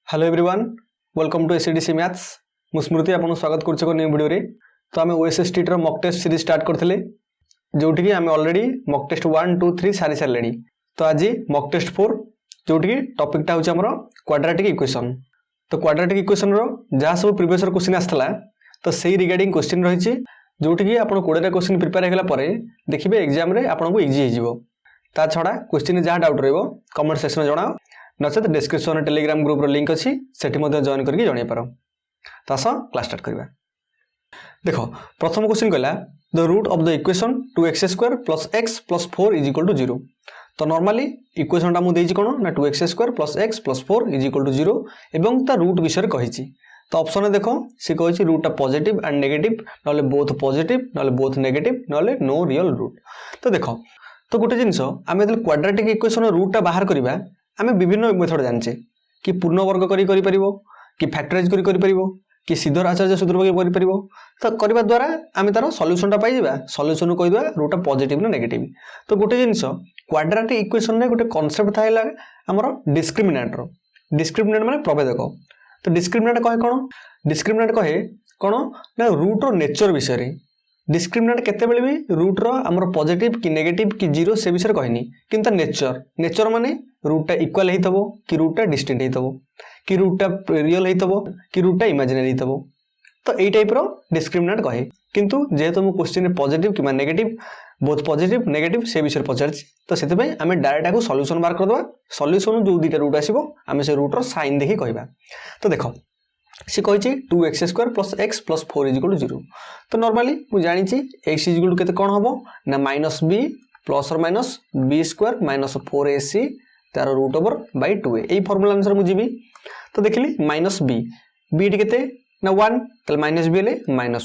Hello everyone, welcome to ACDC maths. मु स्मृति आपन स्वागत करछ को न्यू वीडियो रे। तो आमे ओएसएसटी रो मॉक टेस्ट सीरीज स्टार्ट करथिले, जोठी कि आमे ऑलरेडी मॉक टेस्ट 1 2 3 सारी सारलेडी। तो आज मॉक टेस्ट 4 जोठी कि टॉपिक टा होछ हमरो क्वाड्रेटिक इक्वेशन। तो क्वाड्रेटिक इक्वेशन रो जहा सब प्रीवियस रो क्वेश्चन आस्तला तो सेही रिगार्डिंग क्वेश्चन रहिछि, जोठी कि आपन 20 टा क्वेश्चन प्रिपेयर हेगला परे देखिबे एग्जाम रे आपन को इजी हे जिवो। ता छडा क्वेश्चन जहा डाउट रहइबो कमेंट सेक्शन में जणाओ, नचेत डिस्क्रिप्शन टेलीग्राम ग्रुप रो लिंक अछि, सेठी मध्ये जॉइन करके जणै पारो। तास क्लास स्टार्ट करबा। देखो प्रथम क्वेश्चन कहला the root of the equation 2x² + x + 4 = 0। तो नॉर्मली इक्वेशन टा मु देछि कोन ना 2x² + x + 4 = 0 एवं ता रूट विषय कहिछि। तो ऑप्शन में देखो से कहिछि रूट टा पॉजिटिव एंड नेगेटिव, नले बोथ पॉजिटिव नले बोथ नेगेटिव नले नो रियल रूट। तो देखो तो गोटे जिंस आमे जल क्वाड्रेटिक इक्वेशन रूट टा बाहर करबा आमे विभिन्न मेथड जानचे कि पूर्ण वर्ग करि परिबो, कि फैक्टराइज करि परिबो, कि सीधर आचार्य सूत्र करि परिबो। तो करबा द्वारा आमे तार सॉल्यूशन टा पाइ जिबा, सॉल्यूशन को कहिबा रूट टा पॉजिटिव ना नेगेटिव। तो गोटे जिंस क्वाड्रेटिक इक्वेशन रे गोटे कांसेप्ट थाइला हमर डिस्क्रिमिनेंट रो। डिस्क्रिमिनेंट माने प्रभेदक। तो डिस्क्रिमिनेंट कहे कोन? डिस्क्रिमिनेंट कहे कोन ना रूट रो नेचर विषय रे। डिस्क्रिमिनेंट केते बेले भी रूट रो हमर पॉजिटिव कि नेगेटिव कि जीरो से विषय कहनी, किंतु नेचर माने रूट टा इक्वल हेतबो कि रूट टा डिस्टिंक्ट हेतबो, कि रूट टा रियल हेतबो कि रूट टा इमेजिनरी हेतबो। तो एई टाइप रो डिस्क्रिमिनेंट कहे। किंतु जेहेतु हम क्वेश्चन रे पॉजिटिव कि नेगेटिव बोथ पॉजिटिव नेगेटिव से विषय पचारछि, तो सेते पय हमें डायरेक्ट आको सॉल्यूशन बार कर दबा। सॉल्यूशन जो दुटा रूट आसीबो हमें से रूट रो साइन देखि कहबा। तो देखो से कहिछि 2x² + x + 4 = 0। तो नॉर्मली मु जानि छि x = केते कोन हबो ना -b ± b² - 4ac तार रूट ओवर बाय 2a। एई फार्मूला आंसर मु जीबी। तो देखली -b b केते ना 1, तले -b ले -1 ±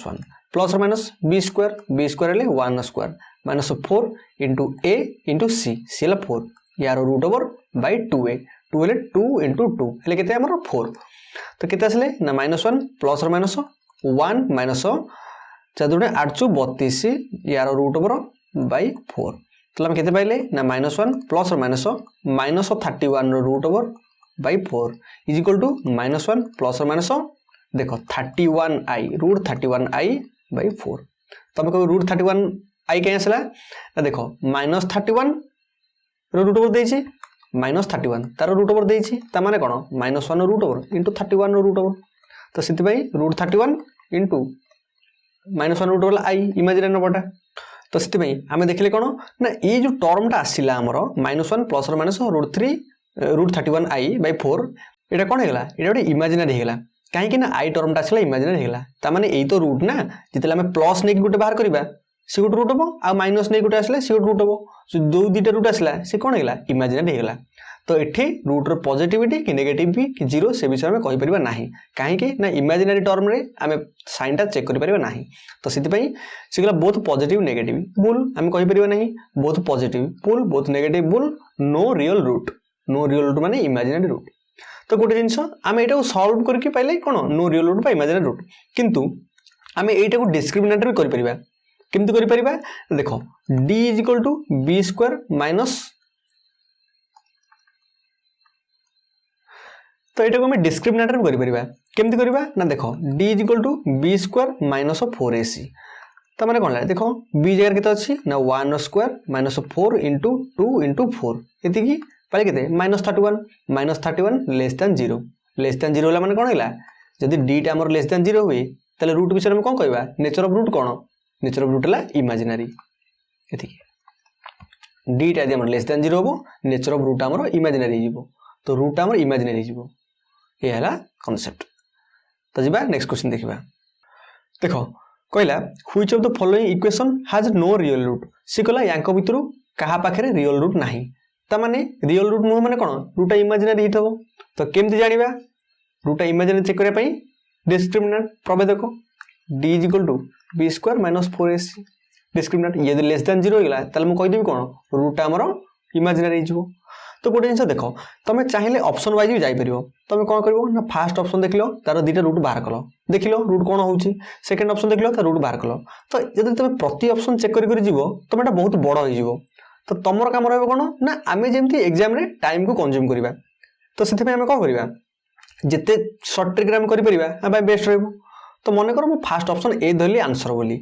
b² ले 1² -4 * a * c c ले 4 यार रूट ओवर बाय 2a 2 ले 2 * 2 ले केते हमर 4। तो केते आसले ना -1 ± 1 - 4 * 8 = 32 यार रूट ओवर बाय 4। तो हम केते पाइले ना -1 ± -31 रो रूट ओवर बाय 4 = -1 ± देखो 31i रूट 31i बाय 4। तो हम को रूट 31i के आसला ना देखो -31 रो रूट ओवर देछि -31 तार रूट ओवर देछि, ता माने कोन -1 रो रूट ओवर * 31 रो रूट ओवर। तो सिति भाई root 31 * -1 root over i imaginary नंबरटा। तो सिति भाई हमें देखले कोन ना ए जो टर्म टा आसीला हमरो -1 ± रूट 31i बाय 4 एटा कोन हेला, एटा ओटे इमेजिनरी हेला। काहे कि ना i टर्म टा आसीला इमेजिनरी हेला, ता माने एई तो रूट ना जितले हमें प्लस नै गुटे बाहर करबा से गुटे रूट हबो आ माइनस नै गुटे आसले से गुटे रूट हबो। सो दो दुटा रूट आसला से कोन हेला इमेजिनरी हेला। तो एठी रूट रो पॉजिटिविटी कि नेगेटिविटी कि जीरो से विषय में कहि परिबा नाही, काहे कि ना इमेजिनरी टर्म रे हमें साइन टा चेक करि परिबा नाही। तो सिति पई सिगला बोथ पॉजिटिव नेगेटिव बुल हम कहि परिबा नाही, बोथ पॉजिटिव बुल बोथ नेगेटिव बुल no real root. No real root माने इमेजिनरी रूट। तो गोटे जिंस हम एटा को सॉल्व करके पाइले कोन नो रियल रूट बा इमेजिनरी रूट। किंतु हम एटा को डिस्क्रिमिनेंट भी करि परिबा। किंतु करि परिबा देखो d = b² तो एटा को हम डिस्क्रिमिनेंट भी करि परिबा। केमति करबा ना देखो d = b² - 4ac। त माने कोन ला देखो b जगह केते अछि ना 1² - 4 * 2 * 4 एति की पाले केते -31 -31 <0 0 होला माने कोन हैला जदी d टा हमर <0 होई तले रूट विषय में कोन कहबा नेचर ऑफ रूट कोन नेचर ऑफ रूट ला इमेजिनरी एति की d टा यदि हमर <0 होबो नेचर ऑफ रूट हमर इमेजिनरी जीवो। तो रूट हमर इमेजिनरी जीवो, ये हला कांसेप्ट। तो जिबा नेक्स्ट क्वेश्चन देखिबा। देखो कहला which of the following equation has no real root. से कहला यांक भितरु कहा पाखरे रियल रूट नाही, ता माने रियल रूट नो माने कोन रूट इमेजिनरी हितबो। तो केमति जानिबा रूट इमेजिनरी चेक करे पई discriminant प्रभेदक d = b² - 4ac discriminant यदि <0 होला ताले म कहि देबी कोन रूट हमर इमेजिनरी जीवो। तो गोटे जिंस देखो तमे चाहिले ऑप्शन वाइज भी जाई परिबो। तमे कोन करबो ना फर्स्ट ऑप्शन देखलो तार दुटा रूट बाहर कलो, देखिलो रूट कोन होउची, सेकंड ऑप्शन देखलो तार रूट बाहर कलो। तो यदि तमे प्रति ऑप्शन चेक करि जीवो तमेटा बहुत बड़ होई जीवो। तो तमर काम रहबो कोन ना आमे जेमति एग्जाम रे टाइम को कंज्यूम करिबा। तो सेते पे हमें कोन करिबा जिते सर्ट ट्रिक आम कर बेस्ट रही। तो मन कर मु फास्ट ऑप्शन ए धरली आंसर बोली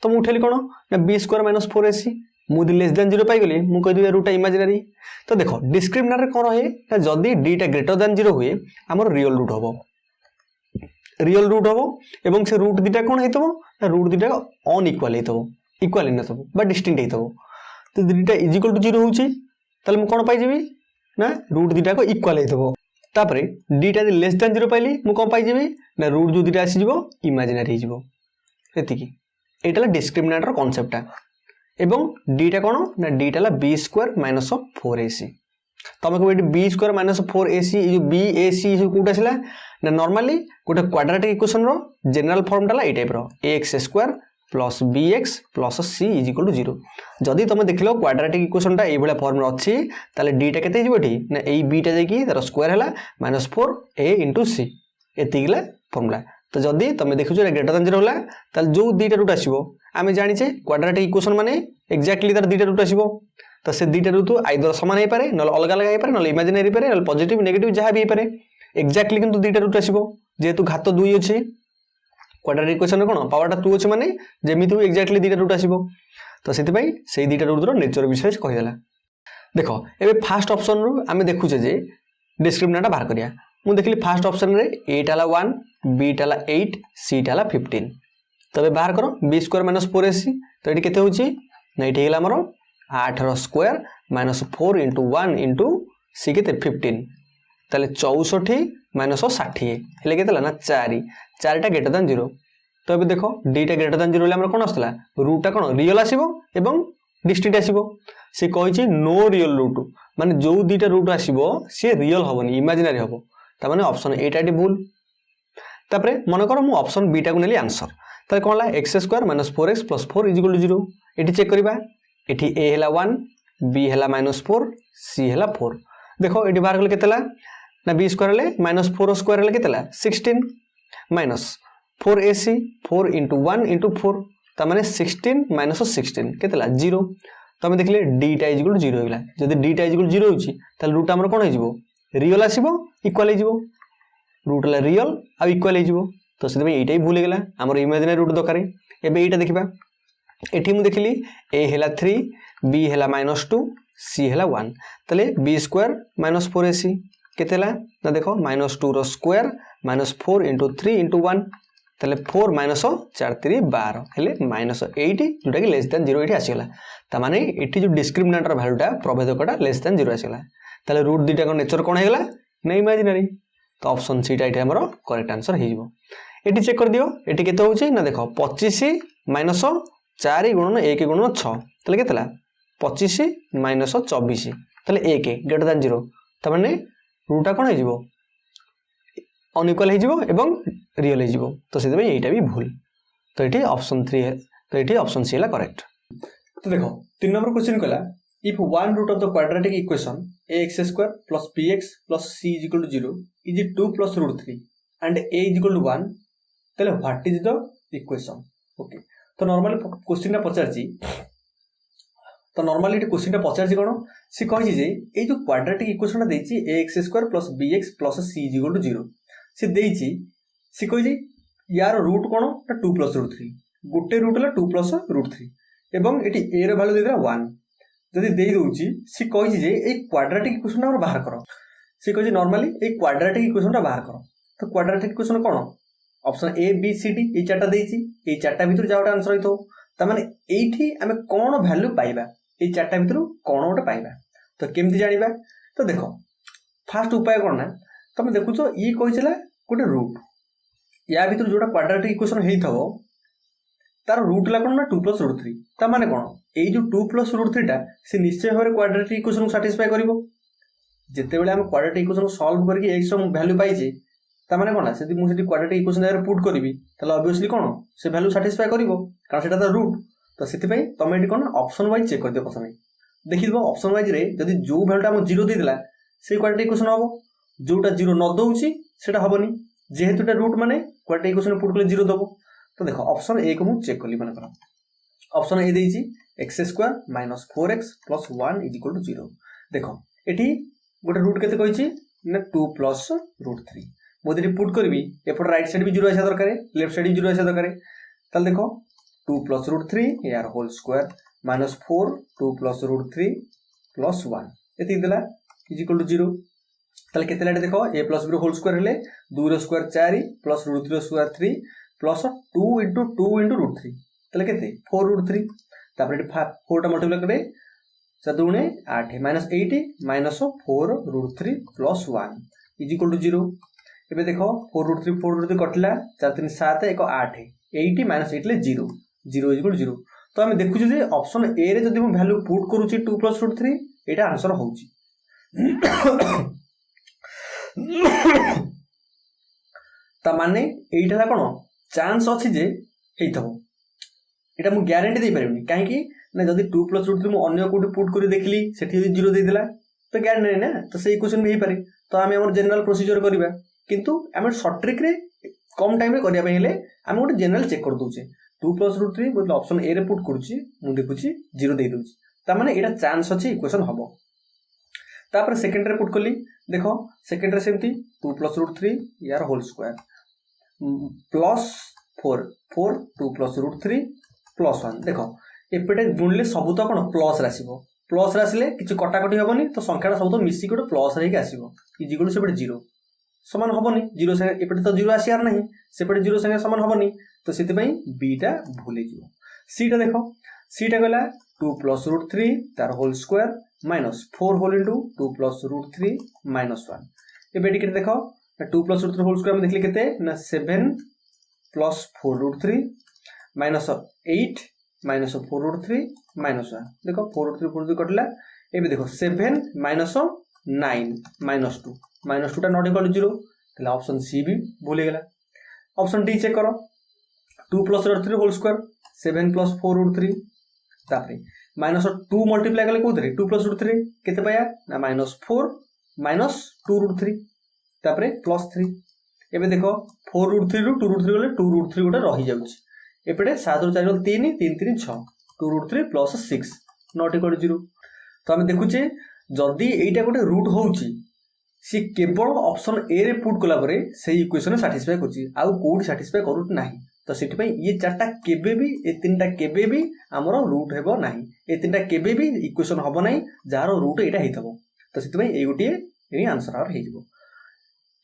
तो मुझे उठेली कौन ना बी स्क्वायर माइनस 4ac मुझे लेस देन 0 पाइगली मुझे रूटा इमेजिनरी। तो देख डिस्क्रिमिनार कौन रहे ना जदि डीटा ग्रेटर देन 0 हुए आमर रियल रूट हम रियल रूट हम एवं से रूट दीटा कौन होता ना रूट दीटा अनइक्वाल होता इक्वाल ना डिस्टिंक्ट होता। तो दीटा इज इक्वल टू 0 होची ताले मु कौन पाइजिबी ना रूट दीटा को इक्वाल होता। तापरे डीटा लेस देन 0 पाइली मु कौन पाइजिबी ना रूट जो दीटा आसीजिबो इमेजिनरी हो एतिकी। एटा डिस्क्रिमिनेटर कॉन्सेप्टा एवं डीटा कौन ना डीटा बी स्क्वायर माइनस 4ac तुमको ये बी स्क्वायर माइनस 4ac जो बी ए सी कौट आसला ना नॉर्मली गोटे क्वाड्रेटिक इक्वेशन रो जनरल फॉर्मटा ये टाइप रो ax square plus bx plus c is equal to 0। जदि तुम देख लो क्वाड्रेटिक इक्वेशनटा ये फॉर्म अच्छी ताले डीटा केते हिजो एठी ना ए बीटा जाकी तार स्क्वायर हैला माइनस 4a इंटू c एतिकला फॉर्मूला। तो जदि तुम देखो ग्रेटर देन 0 होला ताले जो दीटा रूट आसीबो आमे जानिचे क्वाड्रेटिक इक्वेशन माने एक्जाक्टली तार दीटा रूट आसीबो। तो से दीटा रूट आइदर समान हो पारे ना अलग अलग हो पारे ना इमेजिनरी पारे ना पॉजिटिव नेगेटिव जहाँ भी हो पारे एक्जाक्टली किंतु दीटा रूट आसीबो जेहेतु घात 2 अछि क्वाड्रेटिक इक्वेशन कोन पावरटा 2 अछि माने जेमिति एक्जाक्टली दीटा रूट आसीबो। तो सेति पई सेही दीटा रूट रो नेचर विषय कहि देला। देखो एबे फर्स्ट ऑप्शन रो आमे देखुचे जे डिस्क्रिमिनेंट बाहर करिया मु देखली फर्स्ट ऑप्शन रे a टाला 1 b टाला 8 c टाला 15। तबे बाहर करो बी स्क्वायर माइनस 4ac तो ये केते होची ना ये हेला हमर 8 रो square minus 4 into 1 into c केते 15 ताले 64 माइनस 60 हेले केतेला ना 4 टा ग्रेटर देन 0। तो अबे देखो डीटा ग्रेटर देन 0 ले हमर कोन आसला रूटटा कोन रियल आसीबो एवं डिस्टिंक्ट आसीबो। से कहिछि नो रियल रूट माने जो दीटा रूट आसीबो से रियल होबनी इमेजिनरी होबो ता माने ऑप्शन ए टाटी भूल। तापरे मन कर मु ऑप्शन बी टा को नेली आंसर ताले कोन ला x square minus 4x plus 4 is equal to 0। एठी चेक करबा एठी a हैला 1 b हैला माइनस 4 c हैला 4। देखो एठी बाहर गले केतेला ना b स्क्वायर ले माइनस 4 स्क्वायर ले केतेला 16 माइनस 4ac 4 इंटू 1 इंटू 4 ता माने 16 माइनस 16 केतेला 0। तमे देखले डीटा इज इक्वल टू 0 होइला जदि डीटा इज इक्वल टू 0 होची ताले रूट हमर कोन होइजिवो रियल आसीबो इक्वल होइजिवो रूट ला रियल आ इक्वल होइजिवो। तो से एटा ही भूल गेला हमर इमेजिनरी रूट दरकार। एबे एटा देखिबा एठी मु देखली a हैला 3 b हैला माइनस 2 c हैला 1 ताले b स्क्वायर माइनस 4ac केतेला ना देखो माइनस 2 रो स्क्वायर माइनस 4 इंटू 3 इंटू 1 ताले 4 माइनस 4 3 12 हेले माइनस 8 जोटा कि लेस देन 0 एठी आसीगला। ता माने एठी जो डिस्क्रिमिनेंटर वैल्यूटा प्रभेदकटा लेस देन 0 आसीगला ताले रूट दीटा को नेचर कोन हेगला ना इमेजिनरी। तो ऑप्शन सी टा एठी हमरो करेक्ट आंसर हिजबो। एठी चेक कर दियो एठी केते होची ना देखो 25 माइनस 4 गुणन 1 गुणन 6 ताले केतला 25 माइनस 24 ताले 1 ग्रेटर देन 0 त माने रूटा कोन हिजबो अनइक्वल हिजबो एवं रियल हिजबो। तो सेते एटा भी भूल। तो एठी ऑप्शन 3 है तो एठी ऑप्शन सी ला करेक्ट। तो देखो 3 नंबर क्वेश्चन कहला if one root of the quadratic equation ax square plus bx plus c is equal to 0 is 2 plus root 3 and a is equal to 1 तले what is the equation. Okay तो normally question टा पचारची तो normally ये question टा पचारची कोन से कहि जे ए जो क्वाड्रेटिक इक्वेशन देछि ax square plus bx plus c is equal to 0 से देछि से कहि जे यार रूट कोन 2 plus root 3 गोटे रूट ला 2 plus root 3 एवं एटी a रो वैल्यू देला 1 जदि देई दोछि से कहि जे ए क्वाड्रेटिक इक्वेशन हमर बाहर करो से कहि जे नॉर्मली ए क्वाड्रेटिक इक्वेशन टा बाहर करो। तो क्वाड्रेटिक इक्वेशन कोन option A B C D ए चारटा देछि ए चारटा भितर जाउटा आंसर होइतो त माने एठी हमें कोन वैल्यू पाइबा ए चारटा भितर कोन ओटा पाइबा। तो केमति जानिबा तो देखो फर्स्ट उपाय कोन ना तमे देखुछो ई कहिसला गोटे रूट या भितर जोटा क्वाड्रेटिक इक्वेशन हेइथबो तार रूट ला कोन ना 2 plus root 3 ता माने कोन ए जो 2 plus root 3 टा से निश्चय भाबरे क्वाड्रेटिक इक्वेशन को सैटिस्फाई करिवो। जेते बेले हम क्वाड्रेटिक इक्वेशन को सॉल्व करके x रो वैल्यू पाइजे ता माने कोन से मु सेठी क्वाड्रेटिक इक्वेशन रे पुट करबी ताले ऑब्वियसली कोन से वैल्यू सैटिस्फाई करिवो कारण सेटा त रूट। तो सेति पई तमे एठी कोन ऑप्शन वाइज चेक कर दियो प्रथमे देखिबो ऑप्शन वाइज रे जदी जो वैल्यू ता हम 0 दे दिला से क्वाड्रेटिक इक्वेशन होबो जोटा 0 न दउची सेटा होबनी जेहेतु ता रूट माने क्वाड्रेटिक इक्वेशन पुट करले 0 दबो। तो देखो ऑप्शन ए को मु चेक करली माने करा ऑप्शन ए देछि x square minus 4x plus 1 is equal to 0। देखो एठी गोटे रूट केते कहिछि ना 2 plus root 3 मुझे पुट करी एपट राइट साइड भी 0 आसा दरकार लेफ्ट साइड भी 0 आसा दरकार ताल देखो 2 प्लस रूट 3 यार whole square minus 4 2 plus root 3 plus 1 ये देला इज इक्वल टू 0 ताल केते लाटे देखो a plus b whole square हेले 2 रो स्क्वायर 4 प्लस रूट 3 रो square 3 plus 2 into 2 into root 3 ताल केते 4 रूट 3 तापर 4 टा मल्टीप्लाई करे 7 दुणे 8 minus 8 minus 4 root 3 plus 1 is equal to 0 एबे देखो 4 रूट 3 कटला 4 3 7 1 8 80 माइनस 8 ले 0 0 इज इक्वल टू 0 तो हम देखु जे ऑप्शन ए रे जदि हम वैल्यू पुट करूची 2 प्लस रूट 3 एटा आंसर होउची ता माने एटा कोन चांस अछि जे हेइथबो एटा मु ग्यारंटी दे परिबनी काहे कि ना जदि 2 प्लस रूट 3 मु अन्य कोठी पुट करी देखली सेठी जदि 0 दे दिला तो ग्यारंटी नै ना तो सेही क्वेश्चन भी हे पारे तो हम हमर जनरल प्रोसीजर करबा किंतु हम शॉर्ट ट्रिक रे कम टाइम रे करिया हेले हम गोटे जनरल चेक कर दोचे 2 प्लस रूट 3 मतलब ऑप्शन ए रे पुट करूची मु देखुची 0 दे दोची ता माने एटा चांस अछि इक्वेशन हबो तापर सेकंड रे पुट कली देखो सेकंड रे सेमती 2 प्लस रूट 3 यार whole square plus 4 4 2 plus root 3 plus 1 देखो एपटे गुणले सब तो कोन प्लस रासिबो प्लस रासिले किछि कटाकटी होबनी तो संख्याटा सब तो मिसी गोटे प्लस रही आसीबो इज इक्वल टू सेपटे 0 समान होबनी 0 से एपटे तो 0 आसीआर नहीं सेपटे 0 संगे समान होबनी तो सेति पई बी टा भूले जिवो सी टा देखो सी टा गला 2 प्लस रूट 3 तार whole square minus 4 whole into 2 plus root 3 minus 1 एबे टिके देखो 2 प्लस रूट 3 होल स्क्वायर में देखले केते ना 7 plus 4 root 3 minus 8 minus 4 root 3 minus 1 देखो 4 रूट 3 कटला एबे देखो 7 माइनस 9 माइनस 2 टा नॉट इक्वल टू 0 तला ऑप्शन सी भी भूल गेला ऑप्शन डी चेक करो 2 plus root 3 whole square 7 plus 4 root 3 तापरे माइनस 2 मल्टीप्लाई करले कोथरे 2 प्लस रूट 3 केते पाया ना माइनस 4 माइनस 2 रूट 3 तापरे प्लस 3 एबे देखो 4 रूट 3 रू 2 रूट 3 गले 2 रूट 3 गोटे रही जाउची एपटे 7 रू 4 गले 3 3 3 6 2 root 3 plus 6 not equal to 0 तो हम देखुचे जदी एटा गोटे रूट होउची सी केवल ऑप्शन ए रे पुट कला परे सेही इक्वेशन सैटिस्फाई करची आउ कोड सैटिस्फाई करूट नाही तो सेति पई ये चारटा केबे भी ए तीनटा केबे भी हमरो रूट हेबो नाही ए तीनटा केबे भी इक्वेशन हबो नाही जारो रूट एटा हेतबो तो सेति पई ए गोटे ए आंसर आर हेजबो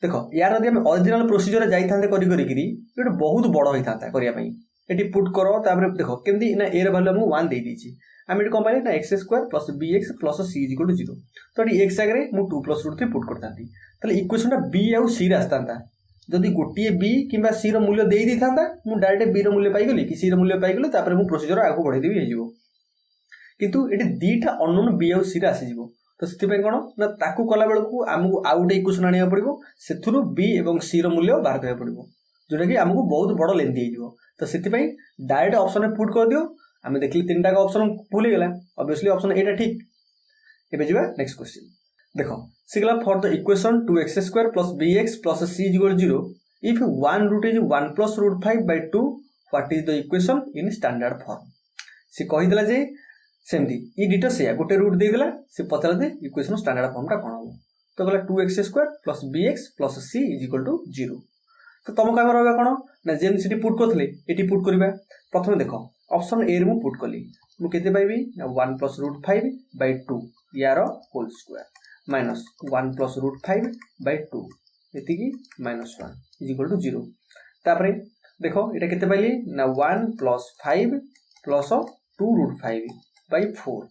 देखो यार यदि हम ओरिजिनल प्रोसीजर जाई थांते करी करी गिरी एटा बहुत बड़ होई थांता करिया पई एटी पुट करो तापर देखो केमदी ना ए रे वैल्यू हम 1 दे दीची हम एटी कंपाइल ना x square plus bx plus c = 0 तो एटी x आगे मु 2 प्लस रूट 3 पुट करतांती तले इक्वेशनटा b आउ c रे आस्तांता जदि गोटिए b किबा c रो मूल्य देई दी थांता मु डायरेक्ट b रो मूल्य पाई गली कि c रो मूल्य पाई गली तापर मु प्रोसीजर आगु बढ़ाई देबी हे जिवो किंतु एटी दीटा अननोन b आउ c रे आसी जिवो तो सेति पय कोन ना ताकू कला बेलकू हमकु आउट इक्वेशन आनिया पड़िबो सेथुरु b एवं c रो मूल्य बाहर करया पड़िबो जोटा कि हमकु बहुत बड़ लेंथी हे जिवो तो सेति पय डायरेक्ट ऑप्शन में पुट कर दियो हमें देखली तीनटा का ऑप्शन भूल गेला ऑब्वियसली ऑप्शन एटा ठीक एबे जिबा नेक्स्ट क्वेश्चन देखो सिगला for the equation 2x² + bx + c = 0 इफ one root is 1 + √5/2 what is the equation in standard form से कहि देला जे सेमती ई डिटो से गोटे रूट दे देला से पचला दे इक्वेशन स्टैंडर्ड फॉर्म का कोन हो तो गला 2x² + bx + c = 0 तो तुम काम रहबा कोन ना जेन सिटी पुट करथले एटी पुट करबा प्रथम देखो ऑप्शन ए रे मु पुट कली मु केते पाइबी 1 + √5/2 यार होल स्क्वायर माइनस 1 + √5/2 एति की -1 = 0 तापरे देखो एटा केते पाइली ना 1 + 5 + 2√5/4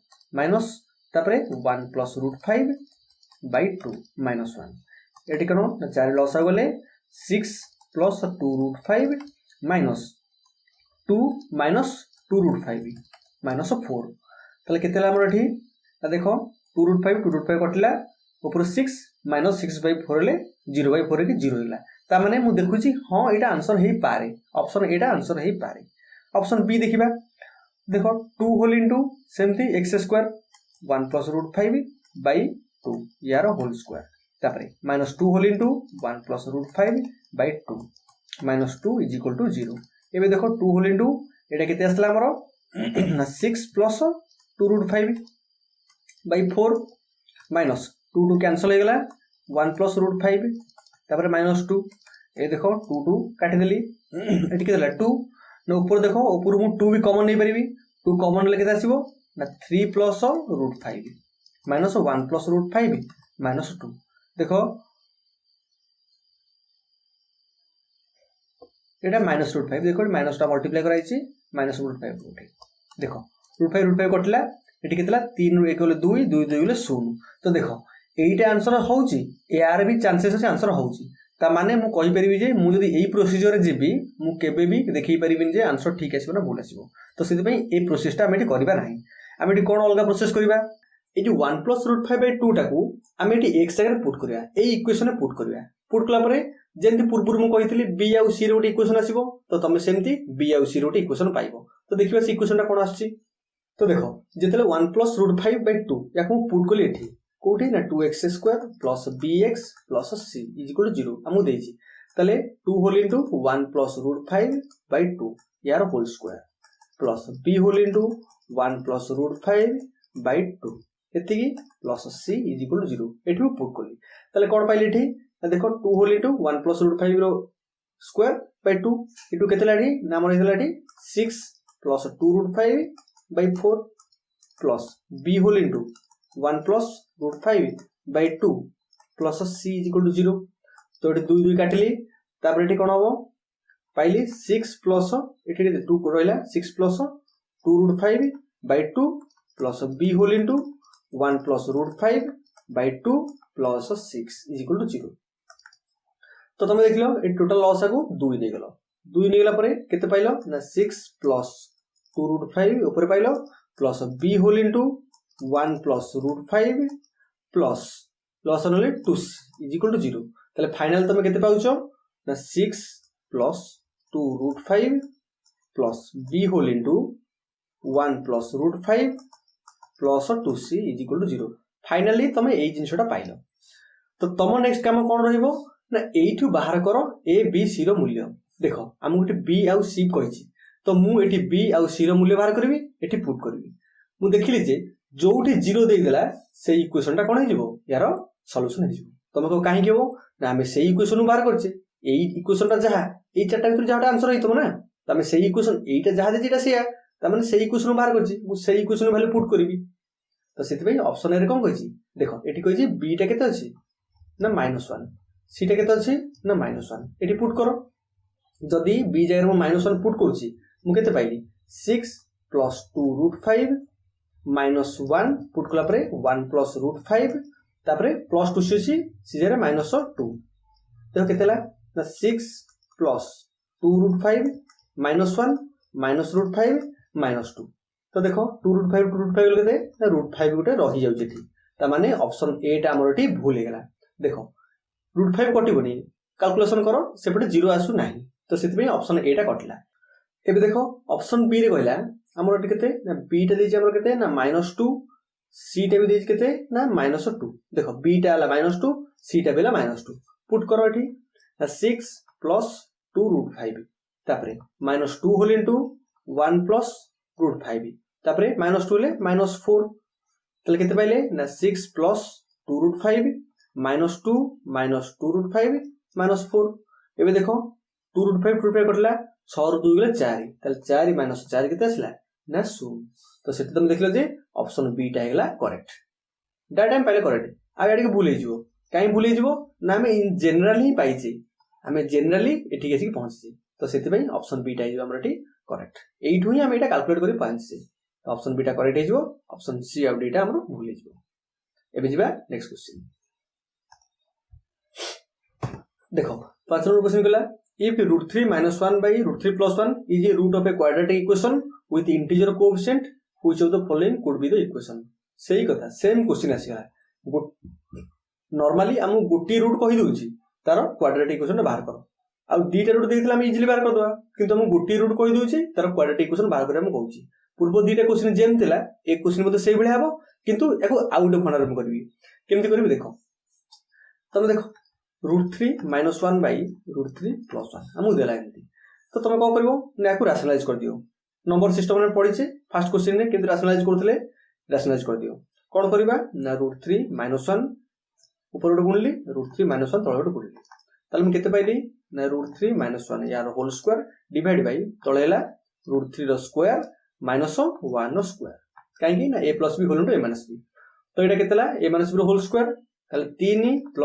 माइनस तापरे 1 + √5/2 -1 एटी कनो ना 4 लॉस हो गले 6 + 2√5 माइनस 2 माइनस 2√5 माइनस 4 तले केतेला हमर एठी देखो 2√5 कटला ऊपर 6 माइनस 6/4 ले 0/4 के 0 होला ता माने मु देखुची हां एटा आंसर हेई पारे ऑप्शन एटा आंसर हेई पारे ऑप्शन बी देखिबा देखो 2 होल इनटू सेमती x² 1 + √5/2 यार होल स्क्वायर तापरे -2 होल इनटू 1 + √5/2 -2 = 0 एबे देखो 2 होल इनटू एटा केते असला हमरो 6 + 2√5/4 -2 कैंसिल हो गला 1 + √5 तापर -2 ए देखो 2 2 काटी देली एटी के देला 2 न ऊपर देखो ऊपर मु 2 भी कॉमन नहीं परिबी 2 कॉमन लेके आसीबो ना 3 प्लस √5 माइनस 1 प्लस √5 माइनस 2 देखो एटा माइनस √5 देखो माइनस टा मल्टीप्लाई कराई छी माइनस √5 उठे देखो √5 कटला एटी केतला 3 ରୁ 1 गले 2 2 2 गले 0 तो देखो एटा आंसर होउची यार भी चांसेस अछि आंसर होउची ता माने मु कहि परिबी जे मु जदी एई प्रोसीजर रे जेबी मु केबे भी देखि परिबिन जे आंसर ठीक आसीबो ना भूल आसीबो तो सेति पई ए प्रोसेस ता हम एटी करबा नाही हम एटी कोन अलगा प्रोसेस करबा ए जो 1 + √5/2 टाकू हम एटी x जगह पुट करबा ए इक्वेशन में पुट करबा पुट कला परे जेंति पूर्व मु कहितली b आ c रे ओटी इक्वेशन आसीबो तो तमे सेमति b आ c रे ओटी इक्वेशन पाइबो तो देखिबा से इक्वेशन ता कोन आछी तो देखो जेतले 1 + √5/2 याकू पुट कली एठी कोठी ना 2x² + bx + c = 0 हमु देछि तले 2 होल इनटू 1 + √5/2 यार whole square plus b whole into 1 + √5/2 एतिकी प्लस c = 0 एठी पुट कली तले कोन पाइले एठी देखो 2 होल इनटू 1 + √5 रो स्क्वायर बाय 2 इटू केते लाडी ना हमर हेला एठी 6 + 2√5/4 plus b whole into 1 + √5/2 plus c = 0 तो एठी 2 2 काटली तापर एठी कोन होबो पाइली 6 प्लस एठी 2 रहला 6 + 2√5/2 plus b whole into 1 + √5/2 plus 6 = 0 तो तुम देखलो ए टोटल लॉस आगु 2 नै गेलो 2 नै गेला परे केते पाइलो ना 6 + 2√5 ऊपर पाइलो plus b whole into 1 + √5 plus लॉस नले 2 = 0 तले फाइनल तुम केते पाउछो ना 6 + 2√5 plus b whole into 1 + √5 plus 2c = 0 finally तुम एई जिंसटा पाइलो तो तुम नेक्स्ट काम कोन रहइबो ना एइठु बाहर करो a b c रो मूल्य देखो हम गोटे b आ c कहिछि तो मु एठी b आ c रो मूल्य बाहर करबी एठी पुट करबी मु देखिली जे जोठी 0 दे देला से इक्वेशन ता कोन हे जिवो यार सॉल्यूशन हे जिवो तुमको काहे केबो ना हमें से इक्वेशन बाहर करछे एई इक्वेशन ता जहा एई चारटा भीतर जहाटा आंसर हेतबो ना त हमें से इक्वेशन एईटा जहा दे जेटा सेया त माने से इक्वेशन बाहर करछि मु से इक्वेशन वैल्यू पुट करबी तो सेति भाई ऑप्शन ए रे कोन कहिछि देखो एठी कहिछि b टा केते अछि ना -1 c टा केते अछि ना -1 एठी पुट करो जदी b जगह में -1 पुट करछि मु केते पाइली 6 + 2√5 -1 पुट कला परे 1 + √5 तापरे प्लस 2 सी जगह -2 देखो केतेला ना 6 + 2√5 -1 -√5 -2 तो देखो 2√5 केते ना √5 गोटे रहि जाउ जेठी त माने ऑप्शन ए टा हमर एठी भूल हे गेला देखो √5 कटिबोनी कैलकुलेशन करो सेपटे 0 आसु नाही तो सेति में ऑप्शन ए टा कटला एबे देखो ऑप्शन बी रे कहला हमर एठी केते ना बी टा देछि हमर केते ना -2 सी टा भी देछि केते ना -2 देखो बी टा हला -2 सी टा बेला -2 पुट करो एठी ना 6 + 2√5 तापरे -2 होल इनटू 1 + √5 तापरे -2 ले -4 तले केते पाइले ना 6 + 2√5 -2 -2√5 -4 एबे देखो 2√5 2√5 कटला 6 ରୁ 2 गेले 4 तले 4 - 4 केते आसला ना 0 तो सेते तुम देखलो जे ऑप्शन बी टा हेला करेक्ट डाटा टाइम पाइले करेक्ट आ गाडी के भूल हे जिवो काई भूल हे जिवो ना हमें इन जनरल ही पाइछि हमें जनरली एठी केसी पहुंचछि तो सेति भाई ऑप्शन बी टा हे हमर एठी करेक्ट एइठु ही हम एटा कैलकुलेट करि पाइछि ऑप्शन बी टा करेक्ट हे जिवो ऑप्शन सी आ डी टा हमर भूल हे जिवो एबे जिबा नेक्स्ट क्वेश्चन देखो 5 नंबर क्वेश्चन कला if √3 - 1 by √3 + 1 is a root of a quadratic equation with integer coefficient which of the following could be the equation सही कथा सेम क्वेश्चन आसीला नॉर्मली हम गोटी रूट कहि दोछि तार क्वाड्रेटिक इक्वेशन बाहर करो आ दीटा रूट देथिला हम इजीली बाहर कर दवा किंतु हम गोटी रूट कहि दोछि तार क्वाड्रेटिक इक्वेशन बाहर करे हम कहूछि पूर्व दीटा क्वेश्चन जेम थिला एक क्वेश्चन मते सेही भले हबो किंतु एको आउट फंडा हम करबी केमति करबी देखो तमे देखो √3 - 1 by √3 + 1 हमु देला एंती तो तमे कोन करबो ना एको रैशनलाइज कर दियो नंबर सिस्टम में पड़ी छे फर्स्ट क्वेश्चन में केमति रैशनलाइज करथले रैशनलाइज कर दियो कोन करबा ना √3 - 1 ऊपर उड गुणली √3 - 1 तळ उड गुणली ताले मैं केते पाइली ना √3 - 1 यार होल स्क्वायर डिवाइड बाय तळे हला √3 रो स्क्वायर माइनस 1 रो स्क्वायर काहेकि ना a + b whole into a - b तो एटा केतेला a - b रो होल स्क्वायर ताले 3 +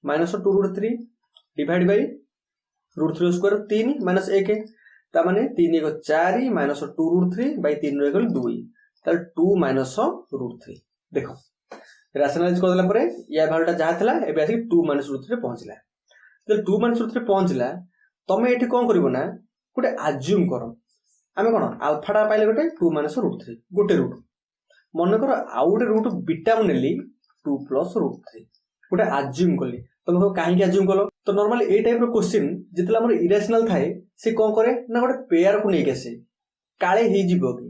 1 - 2 √3 डिवाइड बाय √3 रो स्क्वायर 3 - 1 ता माने 3 * 4 - 2 √3 बाय 3 रो 2 ताले 2 - √3 देखो रैशनलाइज कर देला परे या वैल्यूटा जहा थिला एबे आसी 2 - √3 रे पहुंचला जब 2 - √3 रे पहुंचला तमे एठी कोन करबो ना गोटे अज्यूम करो आमे कोन अल्फाटा पाइले गोटे 2 - √3 गोटे रूट मन करो आउ गोटे रूट बीटा मु नेली 2 + √3 गोटे अज्यूम करली तमे काहे के अज्यूम कलो तो नॉर्मली ए टाइप रो क्वेश्चन जितला हमर इरेशनल थाए से कोन करे ना गोटे पेयर को नै केसे काळे हेई जीवो कि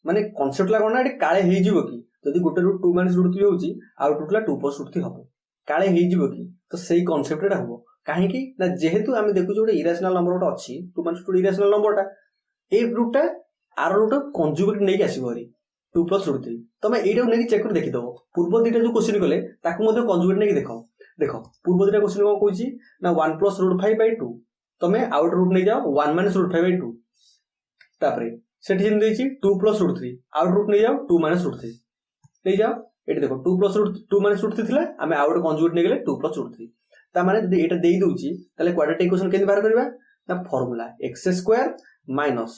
माने कांसेप्ट ला कोन ना एटी काळे हेई जीवो कि जदि गोटे रूट 2 - √3 होउची आउ टोटला 2 + √3 हबो काळे हेई जीवो कि तो सेही कांसेप्ट एटा हबो काहे कि ना जेहेतु आमे देखु जोटे इरेशनल नंबर उटा अछि 2 - √3 इरेशनल नंबरटा ए रूटटा आर रूट कंजुगेट नै के आसीबो हरी 2 + √3 तमे एटा नै चेक कर देखि दबो पूर्व दिटा जो क्वेश्चन कले ताकू मध्ये कंजुगेट नै के देखो पूर्व दिटा क्वेश्चन को कहूची ना 1 + √5/2 तमे आउट रूट नै जाओ 1 - √5/2 तापरे सेठी हिन देछि 2 + √3 आउट रूट नै जाओ 2 - √3 नै जाओ एटी देखो 2 + √2 - √3 थिला आमे आउट कंजुगेट नै गेले 2 + √3 ता माने जदि एटा देई दोछि ताले क्वाड्रेटिक इक्वेशन केन बाहर करबा ना formula x² minus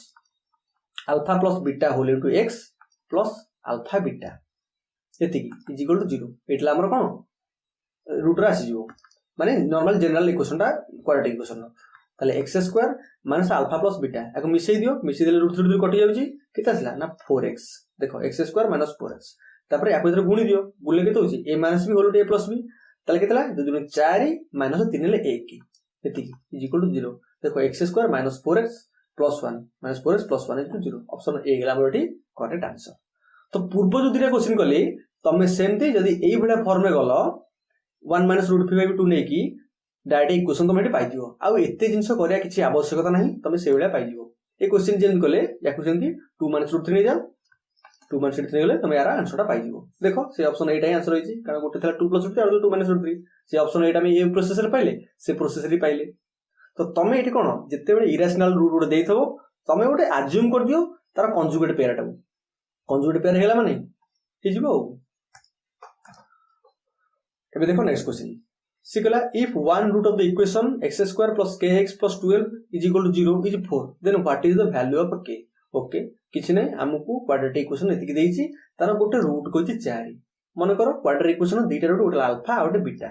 alpha plus beta whole into x plus alpha beta एति इज इक्वल टू 0 एटला हमर कोन रूट रा आसी जो माने नॉर्मल जनरल इक्वेशन टा क्वाड्रेटिक इक्वेशन ताले x² minus alpha plus beta एको मिसै दियो मिसै देले रूट 3 कटि जाउची केता आसला ना 4x देखो x² माइनस 4x तापर या पइतर गुणी दियो गुणले केते होची a minus b whole to a plus b ताले केतला 2 * 4 - 3 ले 1 एति इज इक्वल टू 0 देखो x² minus 4x plus 1 minus 4x plus 1 is 0 option A गेला बरटी करेक्ट आंसर तो पूर्व जो दिरा क्वेश्चन कली तमे सेमते जदी एई भला फॉर्म में गलो 1 - √5/2 नै की डायरेक्ट इक्वेशन तमे हेटी पाइ दियो आ एते जिंस करिया किछि आवश्यकता नाही तमे से बेला पाइ दियो ए क्वेश्चन जेन कले याकु सेंती 2 - √3 नै जाओ 2 - √3 गले तमे यार आंसर टा पाइ दियो देखो से ऑप्शन एटा ही आंसर होइछि कारण गोटे थला 2 + √3 और 2 - √3 से ऑप्शन एटा में ए प्रोसेस रे पाइले से प्रोसेस रे पाइले तो तमे एटी कोन जत्ते बेले इरेशनल रूट उडे देइथबो तमे गोटे अज्यूम कर दियो तार कंजुगेट पेयर टाउ कंजुगेट पेयर हेला माने हे जिवो एबे देखो नेक्स्ट क्वेश्चन सिकला if one root of the equation x² + kx + 12 is equal to 0 is 4 then what is the value of k okay किछि नै हमकु क्वाड्रेटिक इक्वेशन एति के देइछि तार गोटे रूट कोइछि 4 मन करो क्वाड्रेटिक इक्वेशन दीटा रूट गोटे अल्फा और बीटा